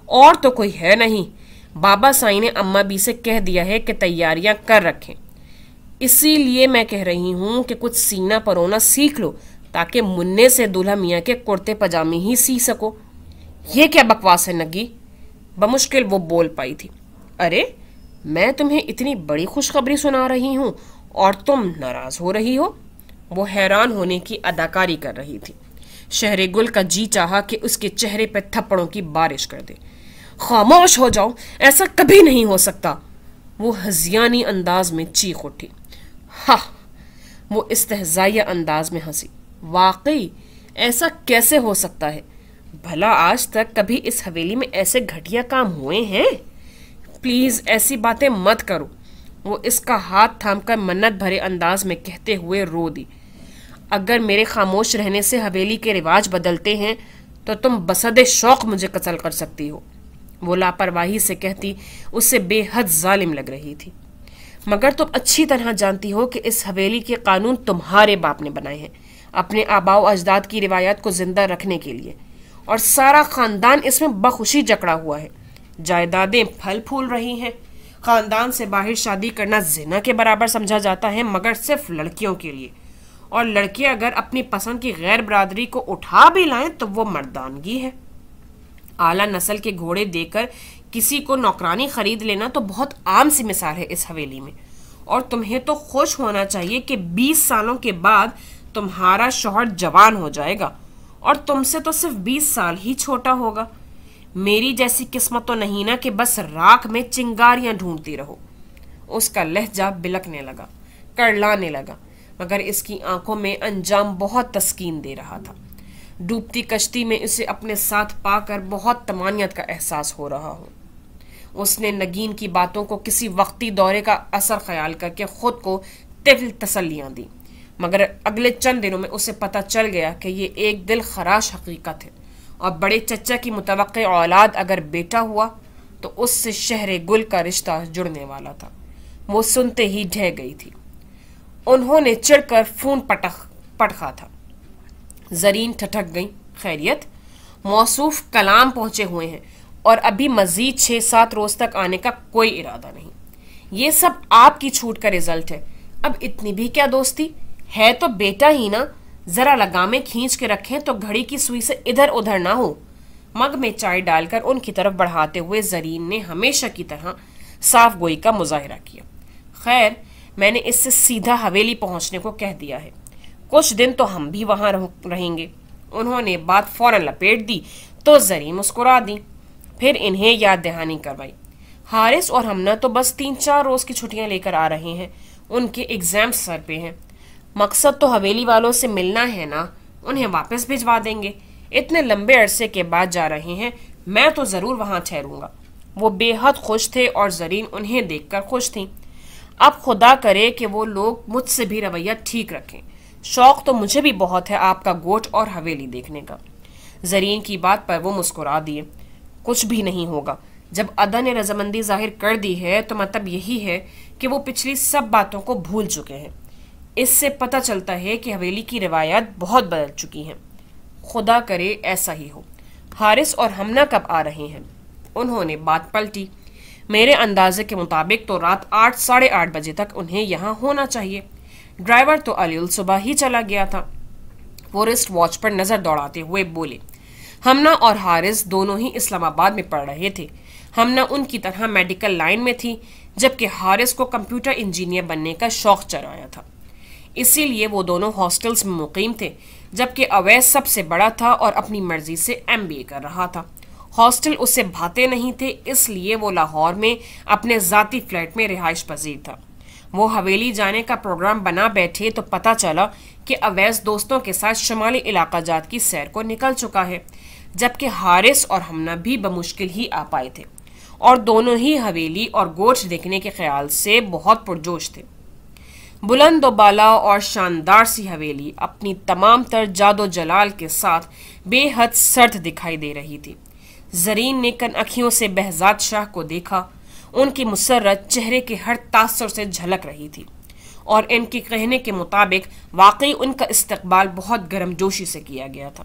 Speaker 1: اور تو کوئی ہے نہیں۔ بابا سائی نے اماں بی سے کہہ دیا ہے کہ تیاریاں کر رکھیں۔ اسی لیے میں کہہ رہی ہوں کہ کچھ سینا پرونا سیکھ لو، تاکہ مننے سے دولہا میاں کے کرتے پجامے ہی سی سکو۔ یہ کیا بکواس ہے نگی؟ بمشکل وہ بول پائی تھی۔ ارے، میں تمہیں اتنی بڑی خوشخبری سنا رہی ہوں اور تم ناراض ہو رہی ہو؟ وہ حیران ہونے کی اداکاری کر رہی تھی۔ شہر گل کا جی چاہا کہ اس کے چہرے پہ تھپڑوں کی بارش کر دے۔ خاموش ہو جاؤ، ایسا کبھی نہیں ہو سکتا، وہ ہذیانی انداز میں چیخ اٹھی۔ ہاں، وہ استہزائیہ انداز میں ہنسی۔ واقعی ایسا کیسے ہو سکتا ہے؟ بھلا آج تک کبھی اس حویلی میں ایسے گھٹیا کام ہوئے ہیں؟ پلیز ایسی باتیں مت کرو، وہ اس کا ہاتھ تھام کر منت بھرے انداز میں کہتے ہوئے رو دی۔ اگر میرے خاموش رہنے سے حویلی کے رواج بدلتے ہیں تو تم بسد شوق مجھے قتل کر سکتی ہو، وہ لاپرواہی سے کہتی اسے بے حد ظالم لگ رہی تھی۔ مگر تم اچھی طرح جانتی ہو کہ اس حویلی کے قانون تمہارے باپ نے بنائے ہیں، اپنے آباء و اجداد کی روایات کو زندہ رکھنے کے لیے، اور سارا خاندان اس میں بخوشی جکڑا ہوا ہے۔ جائیدادیں پھل پھول رہی ہیں، خاندان سے باہر شادی کرنا زنا کے برابر سمجھا جاتا ہے، مگر صرف لڑکیوں کے لیے، اور لڑکے اگر اپنی پسند کی غیر برادری کو اٹھا بھی لائیں تو وہ مردانگی ہے۔ اعلیٰ نسل کے گھوڑے دے کر کسی کو نوکرانی خرید لینا تو بہت عام سی مثال ہے اس حویلی میں، اور تمہیں تو خوش ہونا چاہیے کہ 20 سالوں کے بعد تمہارا شوہر جوان ہو جائے گا اور تم سے تو صرف 20 سال ہی چھوٹا ہوگا۔ میری جیسی قسمت تو نہیں نا کہ بس راکھ میں چنگاریاں ڈھونڈتی رہو۔ اس کا لہجہ بلکنے لگا، کرلانے لگا، مگر اس کی آنکھوں میں انجام بہت تسکین دے رہا تھا۔ ڈوبتی کشتی میں اسے اپنے ساتھ پا کر بہت طمانینت کا احساس ہو رہا ہو۔ اس نے نگین کی باتوں کو کسی وقتی دورے کا اثر خیال کر کے خود کو طفل تسلیاں دی، مگر اگلے چند دنوں میں اسے پتہ چل گیا کہ یہ ایک دل خراش حقیقت ہے، اور بڑے چچا کی متوقع اولاد اگر بیٹا ہوا تو اس سے شہر گل کا رشتہ جڑنے والا تھا۔ وہ سنتے ہی ڈھہ گئی تھی۔ انہوں نے چڑھ کر فون پٹخا تھا۔ زرین ٹھٹک گئی۔ خیریت؟ موصوف کلام پہنچے ہوئے ہیں اور ابھی مزید 6-7 روز تک آنے کا کوئی ارادہ نہیں۔ یہ سب آپ کی چھوٹ کا رزلٹ ہے۔ اب اتنی بھی کیا دوستی ہے؟ تو بیٹا ہی نا، ذرا لگامیں کھینچ کے رکھیں تو گھڑی کی سوئی سے ادھر ادھر نہ ہو۔ مگ میں چائے ڈال کر ان کی طرف بڑھاتے ہوئے زرین نے ہمیشہ کی طرح صاف گوئی کا مظاہرہ کیا۔ خیر، میں نے اس سے سیدھا حویلی پہنچنے کو کہہ دیا ہے، کچھ دن تو ہم بھی وہاں رہیں گے۔ انہوں نے بات فوراً لپیٹ دی تو زرین مسکرا دی، پھر انہیں یاد دہانی کروائی۔ حارث اور ہمنا تو بس 3-4 روز کی چھٹیاں لے کر آ رہے ہیں، ان کے ایگزام سر پہ ہیں۔ مقصد تو حویلی والوں سے ملنا ہے نا، انہیں واپس بھجوا دیں گے۔ اتنے لمبے عرصے کے بعد جا رہے ہیں، میں تو ضرور وہاں ٹھہروں گا۔ وہ بے حد خوش تھے اور زرین انہیں دیکھ کر خوش تھیں۔ اب خدا کرے کہ وہ لوگ مجھ سے بھی رویہ ٹھیک رکھیں۔ شوق تو مجھے بھی بہت ہے آپ کا گوٹ اور حویلی دیکھنے کا۔ زرین کی بات پر وہ مسکرا دیے۔ کچھ بھی نہیں ہوگا، جب ادا نے رضامندی ظاہر کر دی ہے تو مطلب یہی ہے کہ وہ پچھلی سب باتوں کو بھول چکے ہیں۔ اس سے پتہ چلتا ہے کہ حویلی کی روایات بہت بدل چکی ہیں۔ خدا کرے ایسا ہی ہو۔ حارث اور ہمنا کب آ رہے ہیں؟ انہوں نے بات پلٹی۔ میرے اندازے کے مطابق تو رات 8-8:30 بجے تک انہیں یہاں ہونا چاہیے۔ ڈرائیور تو علیل صبح ہی چلا گیا تھا۔ وہ رسٹ واچ پر نظر دوڑاتے ہوئے بولے۔ ہمنا اور حارث دونوں ہی اسلام آباد میں پڑھ رہے تھے۔ ہمنا ان کی طرح میڈیکل لائن میں تھی، جبکہ حارث کو کمپیوٹر انجینئر بننے کا شوق چرایا تھا۔ اسی لیے وہ دونوں ہاسٹلز میں مقیم تھے، جبکہ اویس سب سے بڑا تھا اور اپنی مرضی سے MBA کر رہا تھا۔ ہاسٹل اسے بھاتے نہیں تھے، اس لیے وہ لاہور میں اپنے ذاتی فلیٹ میں رہائش پذیر تھا۔ وہ حویلی جانے کا پروگرام بنا بیٹھے تو پتہ چلا کہ اویس دوستوں کے ساتھ شمالی علاقہ جات کی سیر کو نکل چکا ہے، جبکہ حارث اور ہمنا بھی بمشکل ہی آ پائے تھے، اور دونوں ہی حویلی اور گوشت دیکھنے کے خیال سے بہت پرجوش تھے۔ بلند و بالا اور شاندار سی حویلی اپنی تمام تر جاد و جلال کے ساتھ بے حد سرد دکھائی دے رہی تھی۔ زرین نے کن اکھیوں سے بہزاد شاہ کو دیکھا۔ ان کی مسرت چہرے کے ہر تاثر سے جھلک رہی تھی، اور ان کے کہنے کے مطابق واقعی ان کا استقبال بہت گرم جوشی سے کیا گیا تھا۔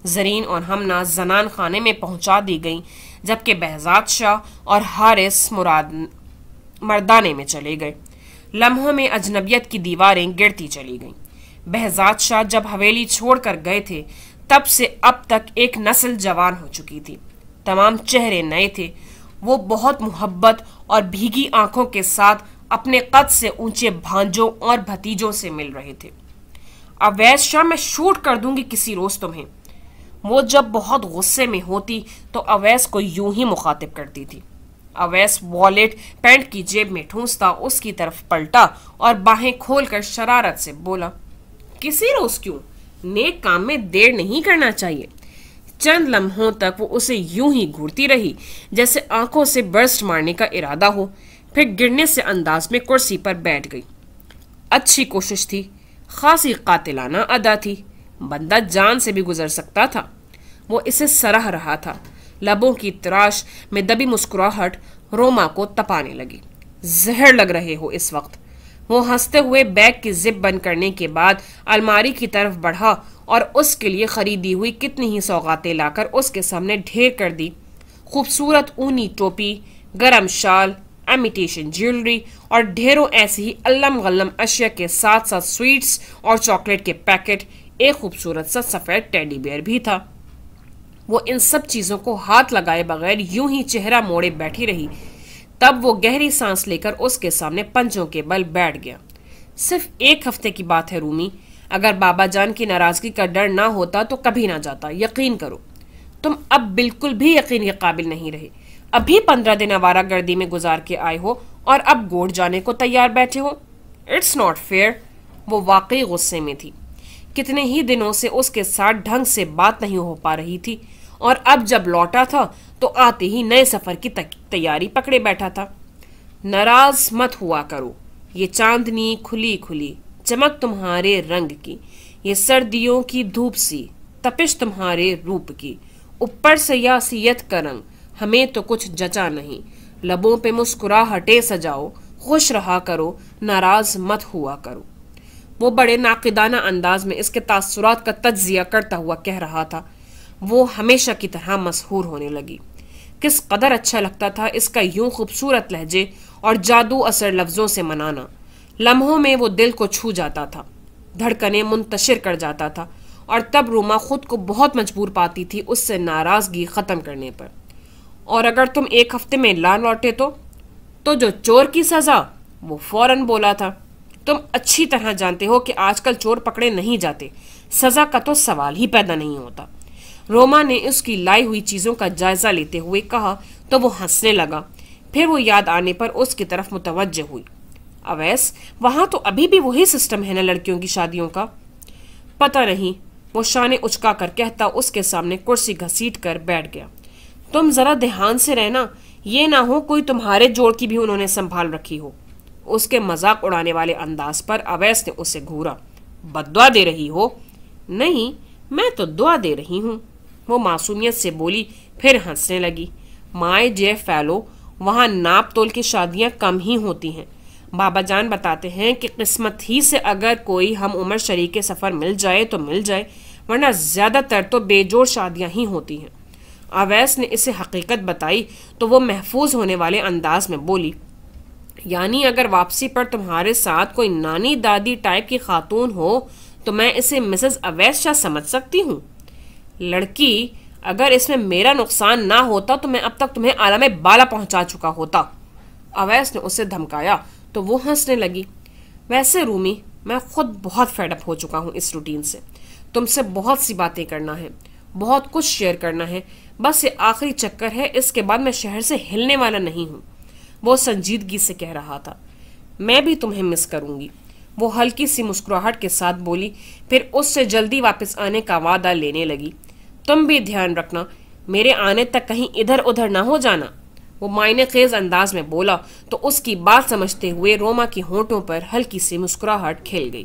Speaker 1: زرین اور ہمنا زنان خانے میں پہنچا دی گئیں، جبکہ بہزاد شاہ اور حارث مردانے میں چلے گئے۔ لمحوں میں اجنبیت کی دیواریں گرتی چلی گئیں۔ بہزاد شاہ جب حویلی چھوڑ کر گئے تھے، تب سے اب تک ایک نسل جوان ہو چکی تھی۔ تمام چہرے نئے تھے۔ وہ بہت محبت اور بھیگی آنکھوں کے ساتھ اپنے قد سے اونچے بھانجوں اور بھتیجوں سے مل رہے تھے۔ اویس شاہ میں شوٹ کر دوں گی کسی روز تمہیں۔ وہ جب بہت غصے میں ہوتی تو اویس کو یوں ہی مخاطب کرتی تھی۔ اویس والیٹ پینٹ کی جیب میں ٹھونستا اس کی طرف پلٹا اور باہیں کھول کر شرارت سے بولا، کسی روز کیوں؟ نیک کام میں دیر نہیں کرنا چاہیے۔ چند لمحوں تک وہ اسے یوں ہی گھورتی رہی جیسے آنکھوں سے برسٹ مارنے کا ارادہ ہو، پھر گرنے سے انداز میں کرسی پر بیٹھ گئی۔ اچھی کوشش تھی، خاصی قاتلانہ ادا تھی، بندہ جان سے بھی گزر سکتا تھا۔ وہ اسے سراہ رہا تھا۔ لبوں کی تراش میں دبی مسکراہٹ روما کو تپانے لگی۔ زہر لگ رہے ہو اس وقت۔ وہ ہنستے ہوئے بیگ کی زپ بند کرنے کے بعد الماری کی طرف بڑھا اور اس کے لیے خریدی ہوئی کتنی ہی سوغاتیں لا کر اس کے سامنے ڈھیر کر دی۔ خوبصورت اونی ٹوپی، گرم شال، امیٹیشن جیولری اور ڈھیروں ایسی ہی علم غلم اشیاء کے ساتھ ساتھ سویٹس اور چاکلیٹ کے پیکٹ، ایک خوبصورت سا سفید ٹیڈی بیئر بھی تھا۔ وہ ان سب چیزوں کو ہاتھ لگائے بغیر یوں ہی چہرہ موڑے بیٹھی رہی۔ تب وہ گہری سانس لے کر اس کے سامنے پنجوں کے بل بیٹھ گیا۔ صرف ایک ہفتے کی بات ہے رومی، اگر بابا جان کی ناراضگی کا ڈر نہ ہوتا تو کبھی نہ جاتا، یقین کرو۔ تم اب بالکل بھی یقین کے قابل نہیں رہے۔ ابھی 15 دن آوارہ گردی میں گزار کے آئے ہو اور اب گوڑ جانے کو تیار بیٹھے ہو۔ It's not fair. وہ واقعی غصے میں تھی۔ کتنے ہی دنوں سے اس کے ساتھ ڈھنگ سے بات نہیں ہو پا رہی تھی اور اب جب لوٹا تھا تو آتے ہی نئے سفر کی تیاری پکڑے بیٹھا تھا۔ ناراض مت ہوا کرو، یہ چاندنی کھلی کھلی چمک تمہارے رنگ کی، یہ سردیوں کی دھوپ سی تپش تمہارے روپ کی، اوپر سے یاسیت کا رنگ ہمیں تو کچھ جچا نہیں، لبوں پہ مسکراہٹیں سجاؤ، خوش رہا کرو، ناراض مت ہوا کرو۔ وہ بڑے ناقدانہ انداز میں اس کے تاثرات کا تجزیہ کرتا ہوا کہہ رہا تھا۔ وہ ہمیشہ کی طرح مسحور ہونے لگی۔ کس قدر اچھا لگتا تھا اس کا یوں خوبصورت لہجے اور جادو اثر لفظوں سے منانا۔ لمحوں میں وہ دل کو چھو جاتا تھا، دھڑکنیں منتشر کر جاتا تھا، اور تب روما خود کو بہت مجبور پاتی تھی اس سے ناراضگی ختم کرنے پر۔ اور اگر تم ایک ہفتے میں لا لوٹے تو جو چور کی سزا، وہ فوراً بولا تھا۔ تم اچھی طرح جانتے ہو کہ آج کل چور پکڑے نہیں جاتے، سزا کا تو سوال ہی پیدا نہیں ہوتا۔ روما نے اس کی لائی ہوئی چیزوں کا جائزہ لیتے ہوئے کہا تو وہ ہنسنے لگا، پھر وہ یاد آنے پر اس کی طرف متوجہ ہوئی۔ اویس، وہاں تو ابھی بھی وہی سسٹم ہے نا لڑکیوں کی شادیوں کا؟ پتہ نہیں، وہ شانے اچکا کر کہتا اس کے سامنے کرسی گھسیٹ کر بیٹھ گیا۔ تم ذرا دھیان سے رہنا، یہ نہ ہو کوئی تمہارے جوڑ کی بھی انہوں نے سنبھال رکھی ہو۔ اس کے مذاق اڑانے والے انداز پر اویس نے اسے گھورا۔ بددعا دے رہی ہو؟ نہیں، میں تو دعا دے رہی ہوں، وہ معصومیت سے بولی، پھر ہنسنے لگی۔ مائے جے فیلو، وہاں ناپ تول کی شادیاں کم ہی ہوتی ہیں۔ بابا جان بتاتے ہیں کہ قسمت ہی سے اگر کوئی ہم عمر شریک سفر مل جائے تو مل جائے، ورنہ زیادہ تر تو بے جوڑ شادیاں ہی ہوتی ہیں۔ اویس نے اسے حقیقت بتائی تو وہ محفوظ ہونے والے انداز میں بولی، یعنی اگر واپسی پر تمہارے ساتھ کوئی نانی دادی ٹائپ کی خاتون ہو تو میں اسے مسز اویس شاہ سمجھ سکتی ہوں۔ لڑکی، اگر اس میں میرا نقصان نہ ہوتا تو میں اب تک تمہیں عالم بالا پہنچا چکا ہوتا۔ اویس نے اسے دھمکایا تو وہ ہنسنے لگی۔ ویسے رومی، میں خود بہت فیڈ اپ ہو چکا ہوں اس روٹین سے۔ تم سے بہت سی باتیں کرنا ہے، بہت کچھ شیئر کرنا ہے، بس یہ آخری چکر ہے، اس کے بعد میں شہر سے ہلنے والا نہیں ہوں۔ وہ سنجیدگی سے کہہ رہا تھا۔ میں بھی تمہیں مس کروں گی، وہ ہلکی سی مسکراہٹ کے ساتھ بولی، پھر اس سے جلدی واپس آنے کا وعدہ لینے لگی۔ تم بھی دھیان رکھنا، میرے آنے تک کہیں ادھر ادھر نہ ہو جانا، وہ معنی خیز انداز میں بولا تو اس کی بات سمجھتے ہوئے روما کی ہونٹوں پر ہلکی سی مسکراہٹ کھل گئی۔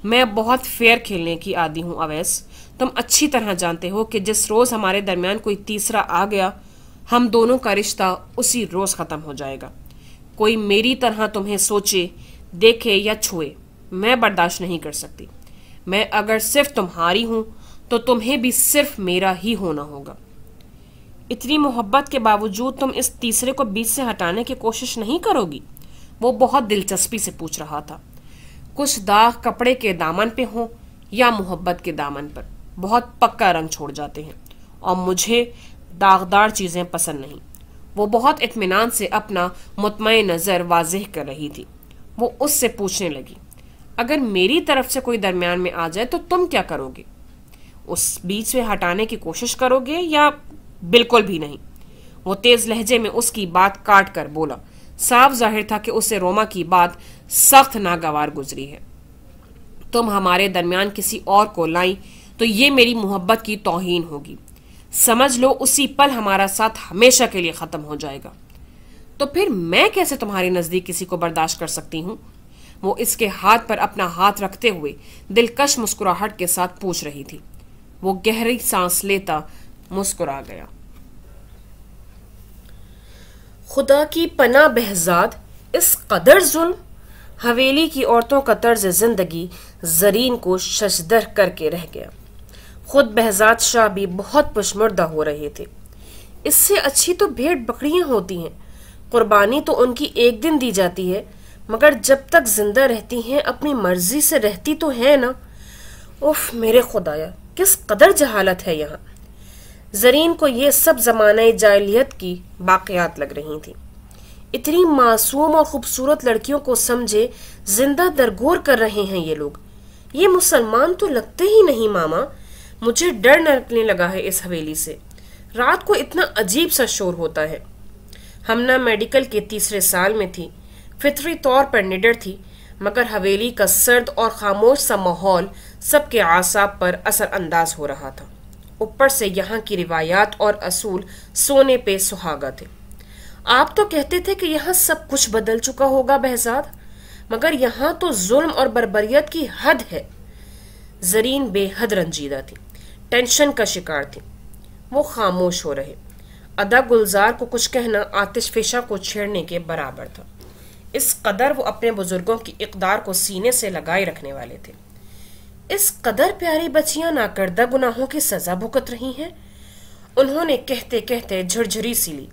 Speaker 1: میں بہت فیئر کھیلنے کی عادی ہوں اویس، تم اچھی طرح جانتے ہو کہ جس روز ہمارے درمیان کوئی تیسرا آ گیا، ہم دونوں کا رشتہ اسی روز ختم ہو جائے گا۔ کوئی میری طرح تمہیں سوچے، دیکھے یا چھوئے، میں برداشت نہیں کر سکتی۔ میں اگر صرف تمہاری ہوں تو تمہیں بھی صرف میرا ہی ہونا ہوگا۔ اتنی محبت کے باوجود تم اس تیسرے کو بیچ سے ہٹانے کی کوشش نہیں کرو گی؟ وہ بہت دلچسپی سے پوچھ رہا تھا۔ کچھ داغ کپڑے کے دامن پہ ہوں یا محبت کے دامن پر بہت پکا رنگ چھوڑ جاتے ہیں، اور مجھے داغدار چیزیں پسند نہیں۔ وہ بہت اطمینان سے اپنا مطمئن نظر واضح کر رہی تھی۔ وہ اس سے پوچھنے لگی، اگر میری طرف سے کوئی درمیان میں آ جائے تو تم کیا کرو گے؟ اس بیچ سے ہٹانے کی کوشش کرو گے یا بالکل بھی نہیں؟ وہ تیز لہجے میں اس کی بات کاٹ کر بولا۔ صاف ظاہر تھا کہ اسے روما کی بات سخت ناگوار گزری ہے۔ تم ہمارے درمیان کسی اور کو لائیں تو یہ میری محبت کی توہین ہوگی۔ سمجھ لو اسی پل ہمارا ساتھ ہمیشہ کے لیے ختم ہو جائے گا۔ تو پھر میں کیسے تمہارے نزدیک کسی کو برداشت کر سکتی ہوں؟ وہ اس کے ہاتھ پر اپنا ہاتھ رکھتے ہوئے دلکش مسکراہٹ کے ساتھ پوچھ رہی تھی۔ وہ گہری سانس لیتا مسکرا گیا۔ خدا کی پناہ بہزاد، اس قدر ظلم! حویلی کی عورتوں کا طرز زندگی زرین کو ششدر کر کے رہ گیا۔ خود بہزاد شاہ بھی بہت پشمردہ ہو رہے تھے۔ اس سے اچھی تو بھیڑ بکریاں ہوتی ہیں، قربانی تو ان کی ایک دن دی جاتی ہے، مگر جب تک زندہ رہتی ہیں اپنی مرضی سے رہتی تو ہے نا۔ اف میرے خدایا، کس قدر جہالت ہے یہاں! زرین کو یہ سب زمانہ جاہلیت کی باقیات لگ رہی تھیں۔ اتنی معصوم اور خوبصورت لڑکیوں کو سمجھے زندہ درگور کر رہے ہیں یہ لوگ۔ یہ مسلمان تو لگتے ہی نہیں ماما۔ مجھے ڈر لگنے لگا ہے اس حویلی سے۔ رات کو اتنا عجیب سا شور ہوتا ہے۔ ہمنا میڈیکل کے 3 سال میں تھی، فطری طور پر نڈر تھی، مگر حویلی کا سرد اور خاموش سا ماحول سب کے اعصاب پر اثر انداز ہو رہا تھا۔ اوپر سے یہاں کی روایات اور اصول سونے پہ سہاگا تھے۔ آپ تو کہتے تھے کہ یہاں سب کچھ بدل چکا ہوگا بہزاد، مگر یہاں تو ظلم اور بربریت کی حد ہے۔ زرین بے حد رنجیدہ تھی، ٹینشن کا شکار تھی۔ وہ خاموش ہو رہے۔ ادا گلزار کو کچھ کہنا آتش فشاں کو چھیڑنے کے برابر تھا۔ اس قدر وہ اپنے بزرگوں کی اقدار کو سینے سے لگائے رکھنے والے تھے۔ اس قدر پیاری بچیاں ناکردہ گناہوں کی سزا بھگت رہی ہیں۔ انہوں نے کہتے کہتے جھرجھری سی لی۔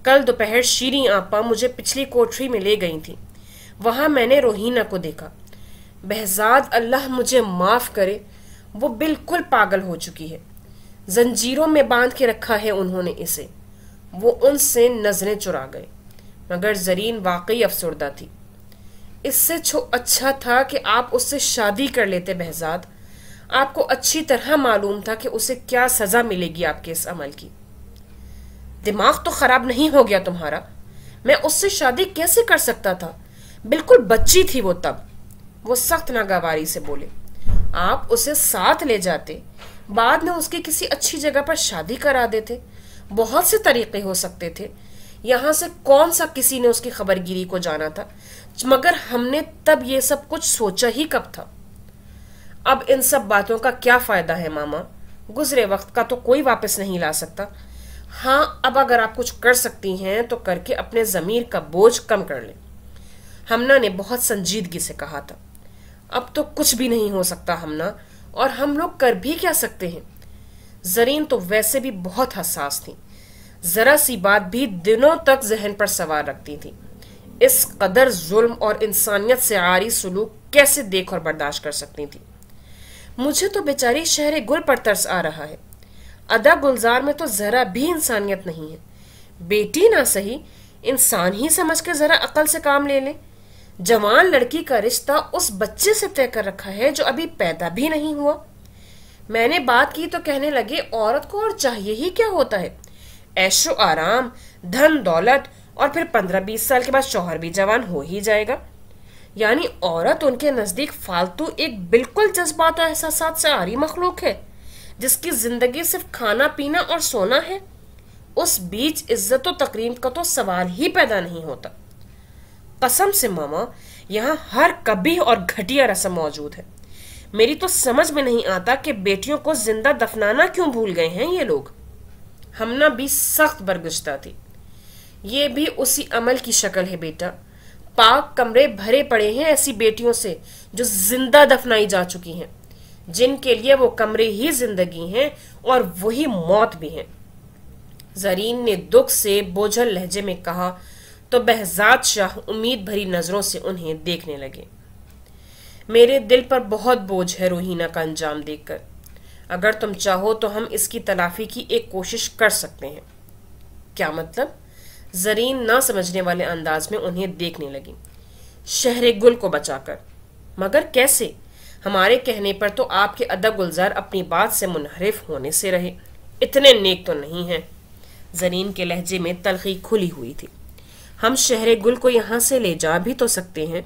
Speaker 1: کل دوپہر شیریں آپا مجھے پچھلی کوٹری میں لے گئی تھی۔ وہاں میں نے روہینہ کو دیکھا۔ بہزاد اللہ مجھے معاف کرے، وہ بالکل پاگل ہو چکی ہے۔ زنجیروں میں باندھ کے رکھا ہے انہوں نے اسے۔ وہ ان سے نظریں چرا گئے، مگر زرین واقعی افسردہ تھی۔ اس سے اچھا تھا کہ آپ اس سے شادی کر لیتے بہزاد۔ آپ کو اچھی طرح معلوم تھا کہ اسے کیا سزا ملے گی آپ کے اس عمل کی۔ دماغ تو خراب نہیں ہو گیا تمہارا؟ میں اس سے شادی کیسے کر سکتا تھا؟ بالکل بچی تھی وہ تب۔ وہ سخت ناگواری سے بولے۔ آپ اسے ساتھ لے جاتے، بعد میں اس کی کسی اچھی جگہ پر شادی کرا دیتے۔ بہت سے طریقے ہو سکتے تھے۔ یہاں سے کون سا کسی نے اس کی خبر گیری کو جانا تھا؟ مگر ہم نے تب یہ سب کچھ سوچا ہی کب تھا؟ اب ان سب باتوں کا کیا فائدہ ہے ماما؟ گزرے وقت کا تو کوئی واپس نہیں لا سکتا۔ ہاں، اب اگر آپ کچھ کر سکتی ہیں تو کر کے اپنے ضمیر کا بوجھ کم کر لیں۔ ہمنا نے بہت سنجیدگی سے کہا تھا۔ اب تو کچھ بھی نہیں ہو سکتا ہمنا، اور ہم لوگ کر بھی کیا سکتے ہیں؟ زرین تو ویسے بھی بہت حساس تھی، ذرا سی بات بھی دنوں تک ذہن پر سوار رکھتی تھی۔ اس قدر ظلم اور انسانیت سے عاری سلوک کیسے دیکھ اور برداشت کر سکتی تھی؟ مجھے تو بیچاری شہر گل پر ترس آ رہا ہے۔ ادا گلزار میں تو ذرا بھی انسانیت نہیں ہے۔ بیٹی نہ سہی، انسان ہی سمجھ کے ذرا عقل سے کام لے لے۔ جوان لڑکی کا رشتہ اس بچے سے طے کر رکھا ہے جو ابھی پیدا بھی نہیں ہوا۔ میں نے بات کی تو کہنے لگے عورت کو اور چاہیے ہی کیا ہوتا ہے؟ عیش و آرام، دھن دولت، اور پھر 15-20 سال کے بعد شوہر بھی جوان ہو ہی جائے گا۔ یعنی عورت ان کے نزدیک فالتو ایک بالکل جذبات و احساسات سے عاری مخلوق ہے، جس کی زندگی صرف کھانا پینا اور سونا ہے۔ اس بیچ عزت و تکریم کا تو سوال ہی پیدا نہیں ہوتا۔ قسم سے ماما، یہاں ہر قبیح اور گھٹیا رسم موجود ہے۔ میری تو سمجھ میں نہیں آتا کہ بیٹیوں کو زندہ دفنانا کیوں بھول گئے ہیں یہ لوگ۔ ہمنا بھی سخت برگشتہ تھی۔ یہ بھی اسی عمل کی شکل ہے بیٹا۔ پاک کمرے بھرے پڑے ہیں ایسی بیٹیوں سے جو زندہ دفنائی جا چکی ہیں، جن کے لیے وہ کمرے ہی زندگی ہیں اور وہی موت بھی ہیں۔ زرین نے دکھ سے بوجھل لہجے میں کہا تو بہزاد شاہ امید بھری نظروں سے انہیں دیکھنے لگے۔ میرے دل پر بہت بوجھ ہے روہینہ کا انجام دیکھ کر۔ اگر تم چاہو تو ہم اس کی تلافی کی ایک کوشش کر سکتے ہیں۔ کیا مطلب؟ زرین نہ سمجھنے والے انداز میں انہیں دیکھنے لگی۔ شہر گل کو بچا کر مگر کیسے؟ ہمارے کہنے پر تو آپ کے ادب گلزار اپنی بات سے منحرف ہونے سے رہے، اتنے نیک تو نہیں ہیں۔ زرین کے لہجے میں تلخی کھلی ہوئی تھی۔ ہم شہر گل کو یہاں سے لے جا بھی تو سکتے ہیں،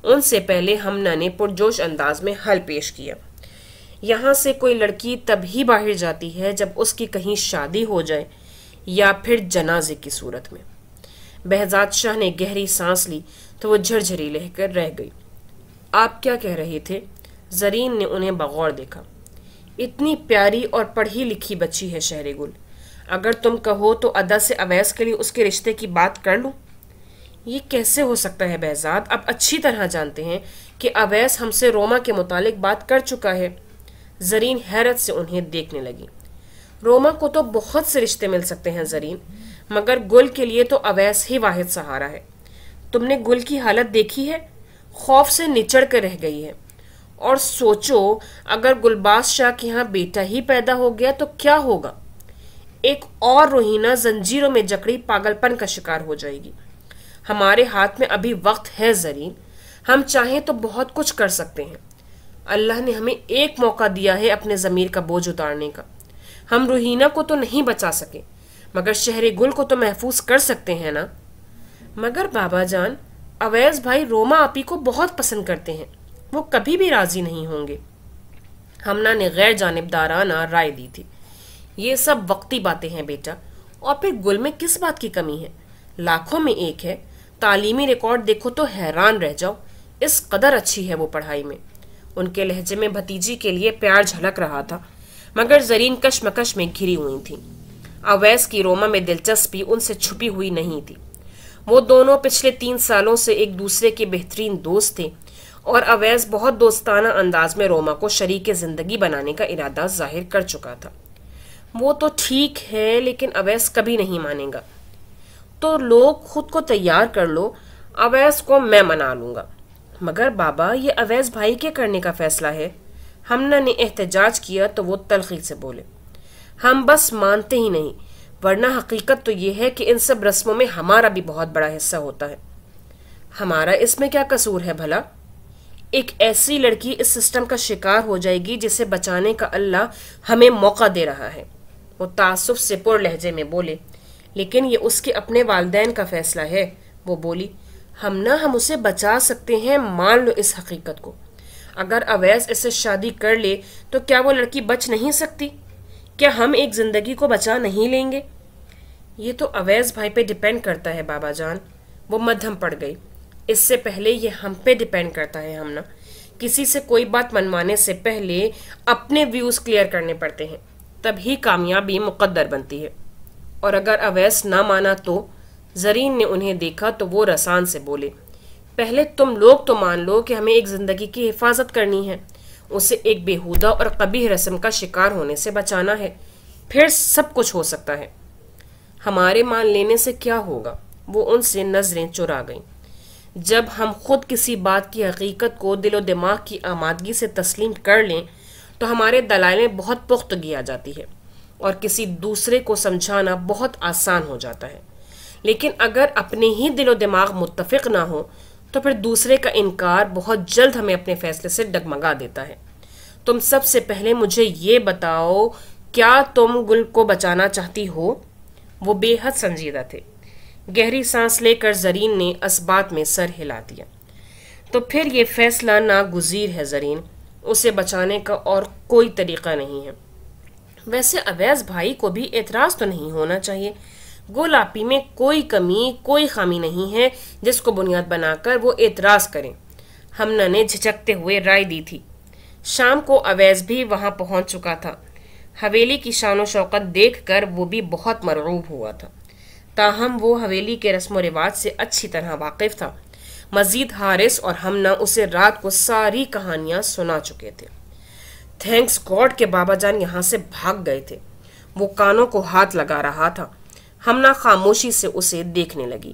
Speaker 1: ان سے پہلے ہمنا نے پرجوش انداز میں حل پیش کیا۔ یہاں سے کوئی لڑکی تب ہی باہر جاتی ہے جب اس کی کہیں شادی ہو جائے یا پھر جنازے کی صورت میں۔ بہزاد شاہ نے گہری سانس لی تو وہ جھرجھری لہ کر رہ گئی۔ آپ کیا کہہ رہے تھے؟ زرین نے انہیں بغور دیکھا۔ اتنی پیاری اور پڑھی لکھی بچی ہے شہر گل، اگر تم کہو تو ادا سے اویس کے لیے اس کے رشتے کی بات کر لوں۔ یہ کیسے ہو سکتا ہے بہزاد؟ آپ اچھی طرح جانتے ہیں کہ اویس ہم سے روما کے متعلق بات کر چکا ہے۔ زرین حیرت سے انہیں دیکھنے لگی۔ روما کو تو بہت سے رشتے مل سکتے ہیں زرین، مگر گل کے لیے تو اویس ہی واحد سہارا ہے۔ تم نے گل کی حالت دیکھی ہے؟ خوف سے نچڑ کر رہ گئی ہے۔ اور سوچو اگر گلباز شاہ کے ہاں بیٹا ہی پیدا ہو گیا تو کیا ہوگا؟ ایک اور روہینہ زنجیروں میں جکڑی پاگل پن کا شکار ہو جائے گی۔ ہمارے ہاتھ میں ابھی وقت ہے زرین، ہم چاہیں تو بہت کچھ کر سکتے ہیں۔ اللہ نے ہمیں ایک موقع دیا ہے اپنے ضمیر کا بوجھ اتارنے کا۔ ہم روہینہ کو تو نہیں بچا سکے، مگر شہر گل کو تو محفوظ کر سکتے ہیں نا؟ مگر بابا جان، اویس بھائی روما آپی کو بہت پسند کرتے ہیں، وہ کبھی بھی راضی نہیں ہوں گے۔ ہمنا نے غیر جانبدارانہ رائے دی تھی۔ یہ سب وقتی باتیں ہیں بیٹا، اور پھر گل میں کس بات کی کمی ہے؟ لاکھوں میں ایک ہے، تعلیمی ریکارڈ دیکھو تو حیران رہ جاؤ، اس قدر اچھی ہے وہ پڑھائی میں۔ ان کے لہجے میں بھتیجی کے لیے پیار جھلک رہا تھا، مگر زرین کشمکش میں گھری ہوئی تھی۔ اویس کی روما میں دلچسپی ان سے چھپی ہوئی نہیں تھی۔ وہ دونوں پچھلے 3 سالوں سے ایک دوسرے کے بہترین دوست تھے، اور اویس بہت دوستانہ انداز میں روما کو شریک زندگی بنانے کا ارادہ ظاہر کر چکا تھا۔ وہ تو ٹھیک ہے، لیکن اویس کبھی نہیں مانے گا۔ تو لوگ خود کو تیار کر لو، اویس کو میں منا لوں گا۔ مگر بابا، یہ اویس بھائی کے کرنے کا فیصلہ ہے۔ ہمنا نے احتجاج کیا تو وہ تلخی سے بولے، ہم بس مانتے ہی نہیں، ورنہ حقیقت تو یہ ہے کہ ان سب رسموں میں ہمارا بھی بہت بڑا حصہ ہوتا ہے۔ ہمارا اس میں کیا قصور ہے بھلا؟ ایک ایسی لڑکی اس سسٹم کا شکار ہو جائے گی جسے بچانے کا اللہ ہمیں موقع دے رہا ہے۔ وہ تعصب سے پر لہجے میں بولے، لیکن یہ اس کے اپنے والدین کا فیصلہ ہے۔ وہ بولی، ہم اسے بچا سکتے ہیں، مان لو اس حقیقت کو۔ اگر اویس اس سے شادی کر لے تو کیا وہ لڑکی بچ نہیں سکتی؟ کیا ہم ایک زندگی کو بچا نہیں لیں گے؟ یہ تو اویس بھائی پہ ڈیپینڈ کرتا ہے بابا جان۔ وہ مدھم پڑ گئی۔ اس سے پہلے یہ ہم پہ ڈیپینڈ کرتا ہے ہمنا۔ کسی سے کوئی بات منوانے سے پہلے اپنے ویوز کلیئر کرنے پڑتے ہیں، تب ہی کامیابی مقدر بنتی ہے۔ اور اگر اویس نہ مانا تو؟ زرین نے انہیں دیکھا تو وہ رسان سے بولے، پہلے تم لوگ تو مان لو کہ ہمیں ایک زندگی کی حفاظت کرنی ہے، اسے ایک بیہودہ اور قبیح رسم کا شکار ہونے سے بچانا ہے، پھر سب کچھ ہو سکتا ہے۔ ہمارے مان لینے سے کیا ہوگا؟ وہ ان سے نظریں چرا گئیں۔ جب ہم خود کسی بات کی حقیقت کو دل و دماغ کی آمادگی سے تسلیم کر لیں تو ہمارے دلائل میں بہت پختگی آ جاتی ہے، اور کسی دوسرے کو سمجھانا بہت آسان ہو جاتا ہے۔ لیکن اگر اپنے ہی دل و دماغ متفق نہ ہو تو پھر دوسرے کا انکار بہت جلد ہمیں اپنے فیصلے سے ڈگمگا دیتا ہے۔ تم سب سے پہلے مجھے یہ بتاؤ، کیا تم گل کو بچانا چاہتی ہو؟ وہ بے حد سنجیدہ تھے۔ گہری سانس لے کر زرین نے اسبات میں سر ہلا دیا۔ تو پھر یہ فیصلہ ناگزیر ہے زرین، اسے بچانے کا اور کوئی طریقہ نہیں ہے۔ ویسے اویس بھائی کو بھی اعتراض تو نہیں ہونا چاہیے۔ گل آپی میں کوئی کمی، کوئی خامی نہیں ہے جس کو بنیاد بنا کر وہ اعتراض کریں۔ ہمنا نے جھجکتے ہوئے رائے دی تھی۔ شام کو اویس بھی وہاں پہنچ چکا تھا۔ حویلی کی شان و شوقت دیکھ کر وہ بھی بہت مرعوب ہوا تھا، تاہم وہ حویلی کے رسم و رواج سے اچھی طرح واقف تھا۔ مزید حارث اور ہمنا اسے رات کو ساری کہانیاں سنا چکے تھے۔ تھینکس گاڈ کہ بابا جان یہاں سے بھاگ گئے تھے۔ وہ کانوں کو ہاتھ لگا رہا تھا۔ ہمنا خاموشی سے اسے دیکھنے لگی۔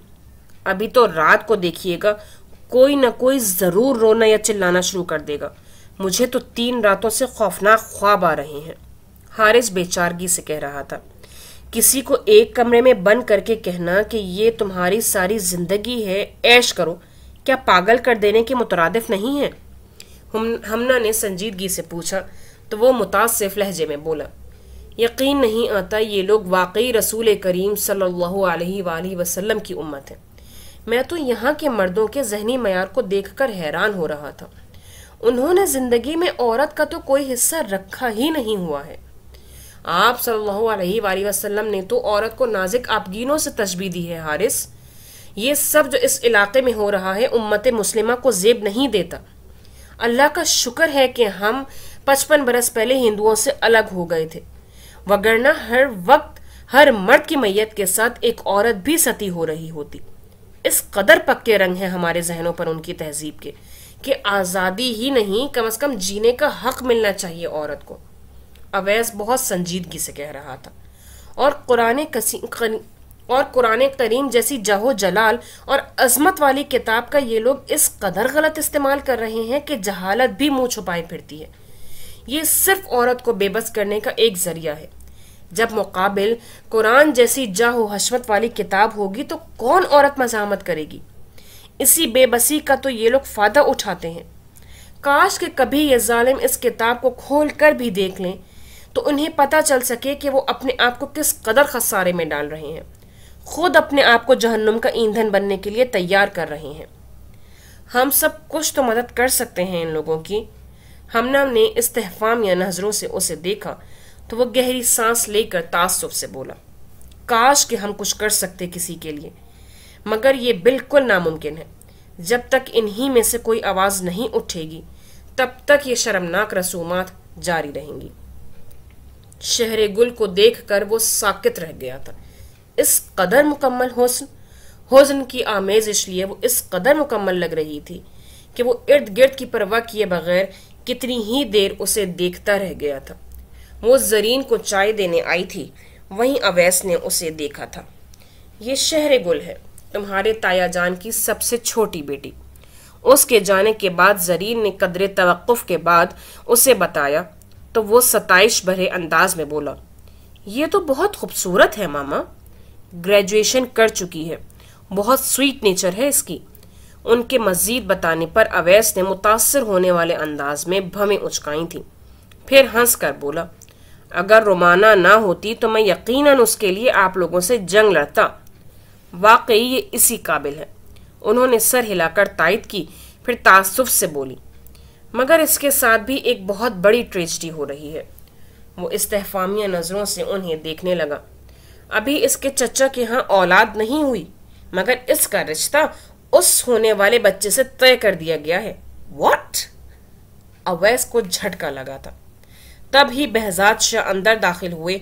Speaker 1: ابھی تو رات کو دیکھیے گا، کوئی نہ کوئی ضرور رونا یا چلانا شروع کر دے گا۔ مجھے تو 3 راتوں سے خوفناک خواب آ رہے ہیں۔ حارث بے چارگی سے کہہ رہا تھا، کسی کو ایک کمرے میں بند کر کے کہنا کہ یہ تمہاری ساری زندگی ہے، عیش کرو، کیا پاگل کر دینے کے مترادف نہیں ہے؟ ہمنا نے سنجیدگی سے پوچھا تو وہ متاسف لہجے میں بولا، یقین نہیں آتا یہ لوگ واقعی رسول کریم صلی اللہ علیہ وآلہ وسلم کی امت ہیں۔ میں تو یہاں کے مردوں کے ذہنی معیار کو دیکھ کر حیران ہو رہا تھا۔ انہوں نے زندگی میں عورت کا تو کوئی حصہ رکھا ہی نہیں ہوا ہے۔ آپ صلی اللہ علیہ وآلہ وسلم نے تو عورت کو نازک آبگینوں سے تشبیہ دی ہے حارث۔ یہ سب جو اس علاقے میں ہو رہا ہے امت مسلمہ کو زیب نہیں دیتا۔ اللہ کا شکر ہے کہ ہم 55 برس پہلے ہندوؤں سے الگ ہو گئے تھے، وگرنہ ہر وقت ہر مرد کی میت کے ساتھ ایک عورت بھی ستی ہو رہی ہوتی۔ اس قدر پکے رنگ ہیں ہمارے ذہنوں پر ان کی تہذیب کے کہ آزادی ہی نہیں، کم از کم جینے کا حق ملنا چاہیے عورت کو۔ اویس بہت سنجیدگی سے کہہ رہا تھا، اور قرآن کریم جیسی جاہو جلال اور عظمت والی کتاب کا یہ لوگ اس قدر غلط استعمال کر رہے ہیں کہ جہالت بھی منہ چھپائے پھرتی ہے۔ یہ صرف عورت کو بے بس کرنے کا ایک ذریعہ ہے۔ جب مقابل قرآن جیسی جاہ و حشمت والی کتاب ہوگی تو کون عورت مزاحمت کرے گی؟ اسی بے بسی کا تو یہ لوگ فائدہ اٹھاتے ہیں۔ کاش کہ کبھی یہ ظالم اس کتاب کو کھول کر بھی دیکھ لیں تو انہیں پتہ چل سکے کہ وہ اپنے آپ کو کس قدر خسارے میں ڈال رہے ہیں، خود اپنے آپ کو جہنم کا ایندھن بننے کے لیے تیار کر رہے ہیں۔ ہم سب کچھ تو مدد کر سکتے ہیں ان لوگوں کی۔ ہمنا نے استحفامیہ نظروں سے اسے دیکھا تو وہ گہری سانس لے کر تعصب سے بولا، کاش کہ ہم کچھ کر سکتے کسی کے لیے، مگر یہ بالکل ناممکن ہے۔ جب تک انہی میں سے کوئی آواز نہیں اٹھے گی تب تک یہ شرمناک رسومات جاری رہیں گی۔ شہر گل کو دیکھ کر وہ ساکت رہ گیا تھا۔ اس قدر مکمل حزن کی آمیزش لیے وہ اس قدر مکمل لگ رہی تھی کہ وہ ارد گرد کی پرواہ کیے بغیر کتنی ہی دیر اسے دیکھتا رہ گیا تھا۔ وہ زرین کو چائے دینے آئی تھی، وہیں اویس نے اسے دیکھا تھا۔ یہ شہر گل ہے، تمہارے تایا جان کی سب سے چھوٹی بیٹی۔ اس کے جانے کے بعد زرین نے قدر توقف کے بعد اسے بتایا تو وہ ستائش بھرے انداز میں بولا، یہ تو بہت خوبصورت ہے ماما، گریجویشن کر چکی ہے، بہت سویٹ نیچر ہے اس کی۔ ان کے مزید بتانے پر اویس نے متاثر ہونے والے انداز میں بھویں اچکائی تھیں، پھر ہنس کر بولا، اگر رومانہ نہ ہوتی تو میں یقیناً اس کے لیے آپ لوگوں سے جنگ لڑتا۔ واقعی یہ اسی قابل ہے۔ انہوں نے سر ہلا کر تائید کی، پھر تعصب سے بولی، مگر اس کے ساتھ بھی ایک بہت بڑی ٹریجڈی ہو رہی ہے۔ وہ استحفامیہ نظروں سے انہیں دیکھنے لگا۔ ابھی اس کے چچا کے ہاں اولاد نہیں ہوئی، مگر اس کا رشتہ اس ہونے والے بچے سے طے کر دیا گیا ہے۔ واٹ؟ اویس کو جھٹکا لگا تھا۔ تب ہی بہزاد شاہ اندر داخل ہوئے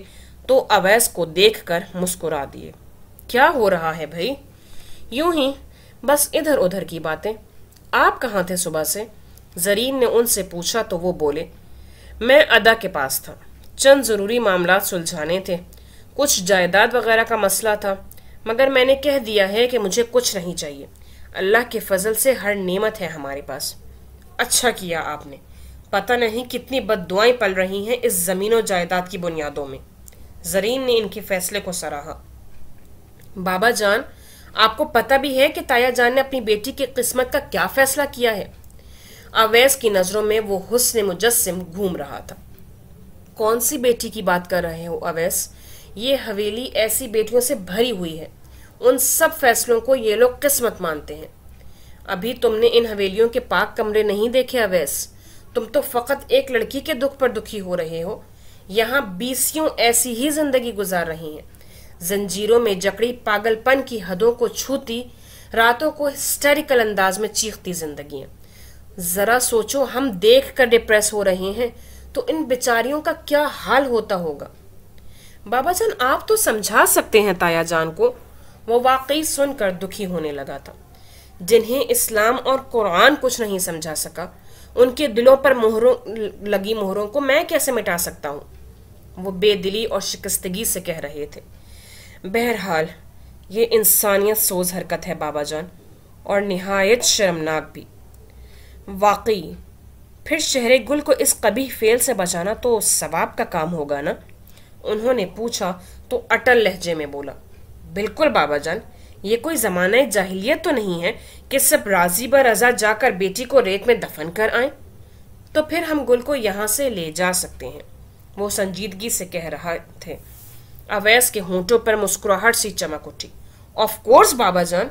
Speaker 1: تو اویس کو دیکھ کر مسکرا دیے۔ کیا ہو رہا ہے بھائی؟ یوں ہی، بس ادھر ادھر کی باتیں۔ آپ کہاں تھے صبح سے؟ زرین نے ان سے پوچھا تو وہ بولے، میں ادا کے پاس تھا، چند ضروری معاملات سلجھانے تھے، کچھ جائیداد وغیرہ کا مسئلہ تھا، مگر میں نے کہہ دیا ہے کہ مجھے کچھ نہیں چاہیے، اللہ کے فضل سے ہر نعمت ہے ہمارے پاس۔ اچھا کیا آپ نے، پتہ نہیں کتنی بد دعائیں پل رہی ہیں اس زمین و جائیداد کی بنیادوں میں۔ زرین نے ان کے فیصلے کو سراہا۔ بابا جان، آپ کو پتہ بھی ہے کہ تایا جان نے اپنی بیٹی کی قسمت کا کیا فیصلہ کیا ہے؟ اویس کی نظروں میں وہ حسن مجسم گھوم رہا تھا۔ کون سی بیٹی کی بات کر رہے ہو اویس؟ یہ حویلی ایسی بیٹیوں سے بھری ہوئی ہے، ان سب فیصلوں کو یہ لوگ قسمت مانتے ہیں۔ ابھی تم نے ان حویلیوں کے پاک کمرے نہیں دیکھے اویس، تم تو فقط ایک لڑکی کے دکھ پر دکھی ہو رہے ہو، یہاں بیسیوں ایسی ہی زندگی گزار رہی ہیں، زنجیروں میں جکڑی پاگل پن کی حدوں کو چھوتی، راتوں کو ہسٹیریکل انداز میں چیختی زندگیاں۔ ذرا سوچو، ہم دیکھ کر ڈپریس ہو رہے ہیں تو ان بیچاریوں کا کیا حال ہوتا ہوگا۔ بابا جان، آپ تو سمجھا سکتے ہیں تایا جان کو۔ وہ واقعی سن کر دکھی ہونے لگا تھا۔ جنہیں اسلام اور قرآن کچھ نہیں سمجھا سکا، ان کے دلوں پر لگی مہروں کو میں کیسے مٹا سکتا ہوں؟ وہ بے دلی اور شکستگی سے کہہ رہے تھے۔ بہرحال یہ انسانیت سوز حرکت ہے بابا جان، اور نہایت شرمناک بھی۔ واقعی پھر شہر گل کو اس قبیح فعل سے بچانا تو ثواب کا کام ہوگا نا؟ انہوں نے پوچھا تو اٹل لہجے میں بولا، بالکل بابا جان، یہ کوئی زمانہ جاہلیت تو نہیں ہے کہ سب راضی برضا جا کر بیٹی کو ریت میں دفن کر آئیں۔ تو پھر ہم گل کو یہاں سے لے جا سکتے ہیں، وہ سنجیدگی سے کہہ رہا تھے۔ اویس کے ہونٹوں پر مسکراہٹ سی چمک اٹھی۔ آف کورس بابا جان،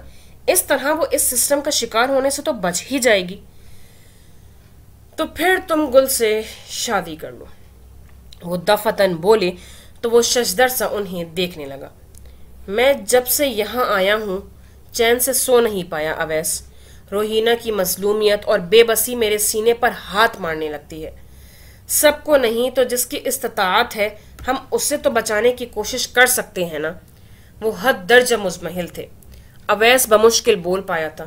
Speaker 1: اس طرح وہ اس سسٹم کا شکار ہونے سے تو بچ ہی جائے گی۔ تو پھر تم گل سے شادی کر لو، وہ دفتن بولے تو وہ ششدر سا انہیں دیکھنے لگا۔ میں جب سے یہاں آیا ہوں چین سے سو نہیں پایا اویس، روہینہ کی مظلومیت اور بے بسی میرے سینے پر ہاتھ مارنے لگتی ہے۔ سب کو نہیں تو جس کی استطاعت ہے ہم اسے تو بچانے کی کوشش کر سکتے ہیں نا۔ وہ حد درجہ مزمحل تھے۔ اویس بمشکل بول پایا تھا،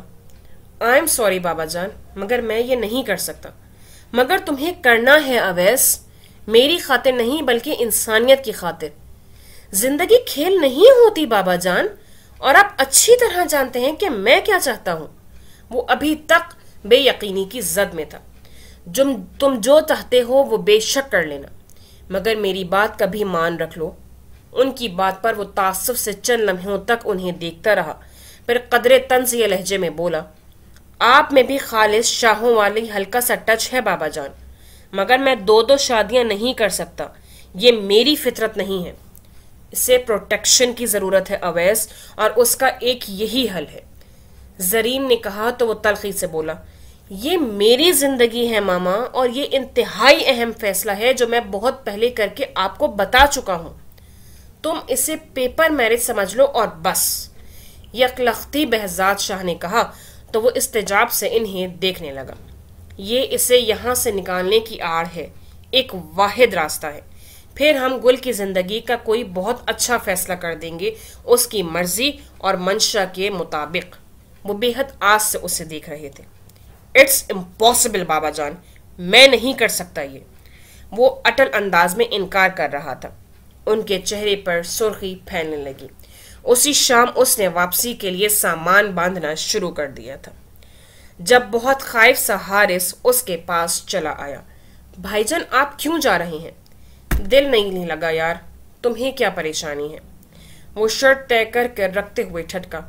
Speaker 1: آئی ایم سوری بابا جان، مگر میں یہ نہیں کر سکتا۔ مگر تمہیں کرنا ہے اویس، میری خاطر نہیں بلکہ انسانیت کی خاطر۔ زندگی کھیل نہیں ہوتی بابا جان، اور آپ اچھی طرح جانتے ہیں کہ میں کیا چاہتا ہوں۔ وہ ابھی تک بے یقینی کی زد میں تھا۔ تم جو چاہتے ہو وہ بے شک کر لینا، مگر میری بات کبھی مان رکھ لو۔ ان کی بات پر وہ تعصب سے چند لمحوں تک انہیں دیکھتا رہا، پھر قدرے طنزیہ لہجے میں بولا، آپ میں بھی خالص شاہوں والی ہلکا سا ٹچ ہے بابا جان، مگر میں دو شادیاں نہیں کر سکتا، یہ میری فطرت نہیں ہے۔ اسے پروٹیکشن کی ضرورت ہے اویس، اور اس کا ایک یہی حل ہے۔ زرین نے کہا تو وہ تلخی سے بولا، یہ میری زندگی ہے ماما، اور یہ انتہائی اہم فیصلہ ہے جو میں بہت پہلے کر کے آپ کو بتا چکا ہوں۔ تم اسے پیپر میرج سمجھ لو اور بس۔ یکلختی بہزاد شاہ نے کہا تو وہ استجاب سے انہیں دیکھنے لگا۔ یہ اسے یہاں سے نکالنے کی آڑ ہے، ایک واحد راستہ ہے، پھر ہم گل کی زندگی کا کوئی بہت اچھا فیصلہ کر دیں گے اس کی مرضی اور منشا کے مطابق۔ وہ بے حد آس سے اسے دیکھ رہے تھے۔ اٹس امپاسبل بابا جان، میں نہیں کر سکتا یہ۔ وہ اٹل انداز میں انکار کر رہا تھا۔ ان کے چہرے پر سرخی پھیلنے لگی۔ اسی شام اس نے واپسی کے لیے سامان باندھنا شروع کر دیا تھا، جب بہت خائف سا حارث اس کے پاس چلا آیا۔ بھائی جان آپ کیوں جا رہے ہیں؟ دل نہیں لگا یار، تمہیں کیا پریشانی ہے؟ وہ شرٹ طے کر کے رکھتے ہوئے ٹھٹکا۔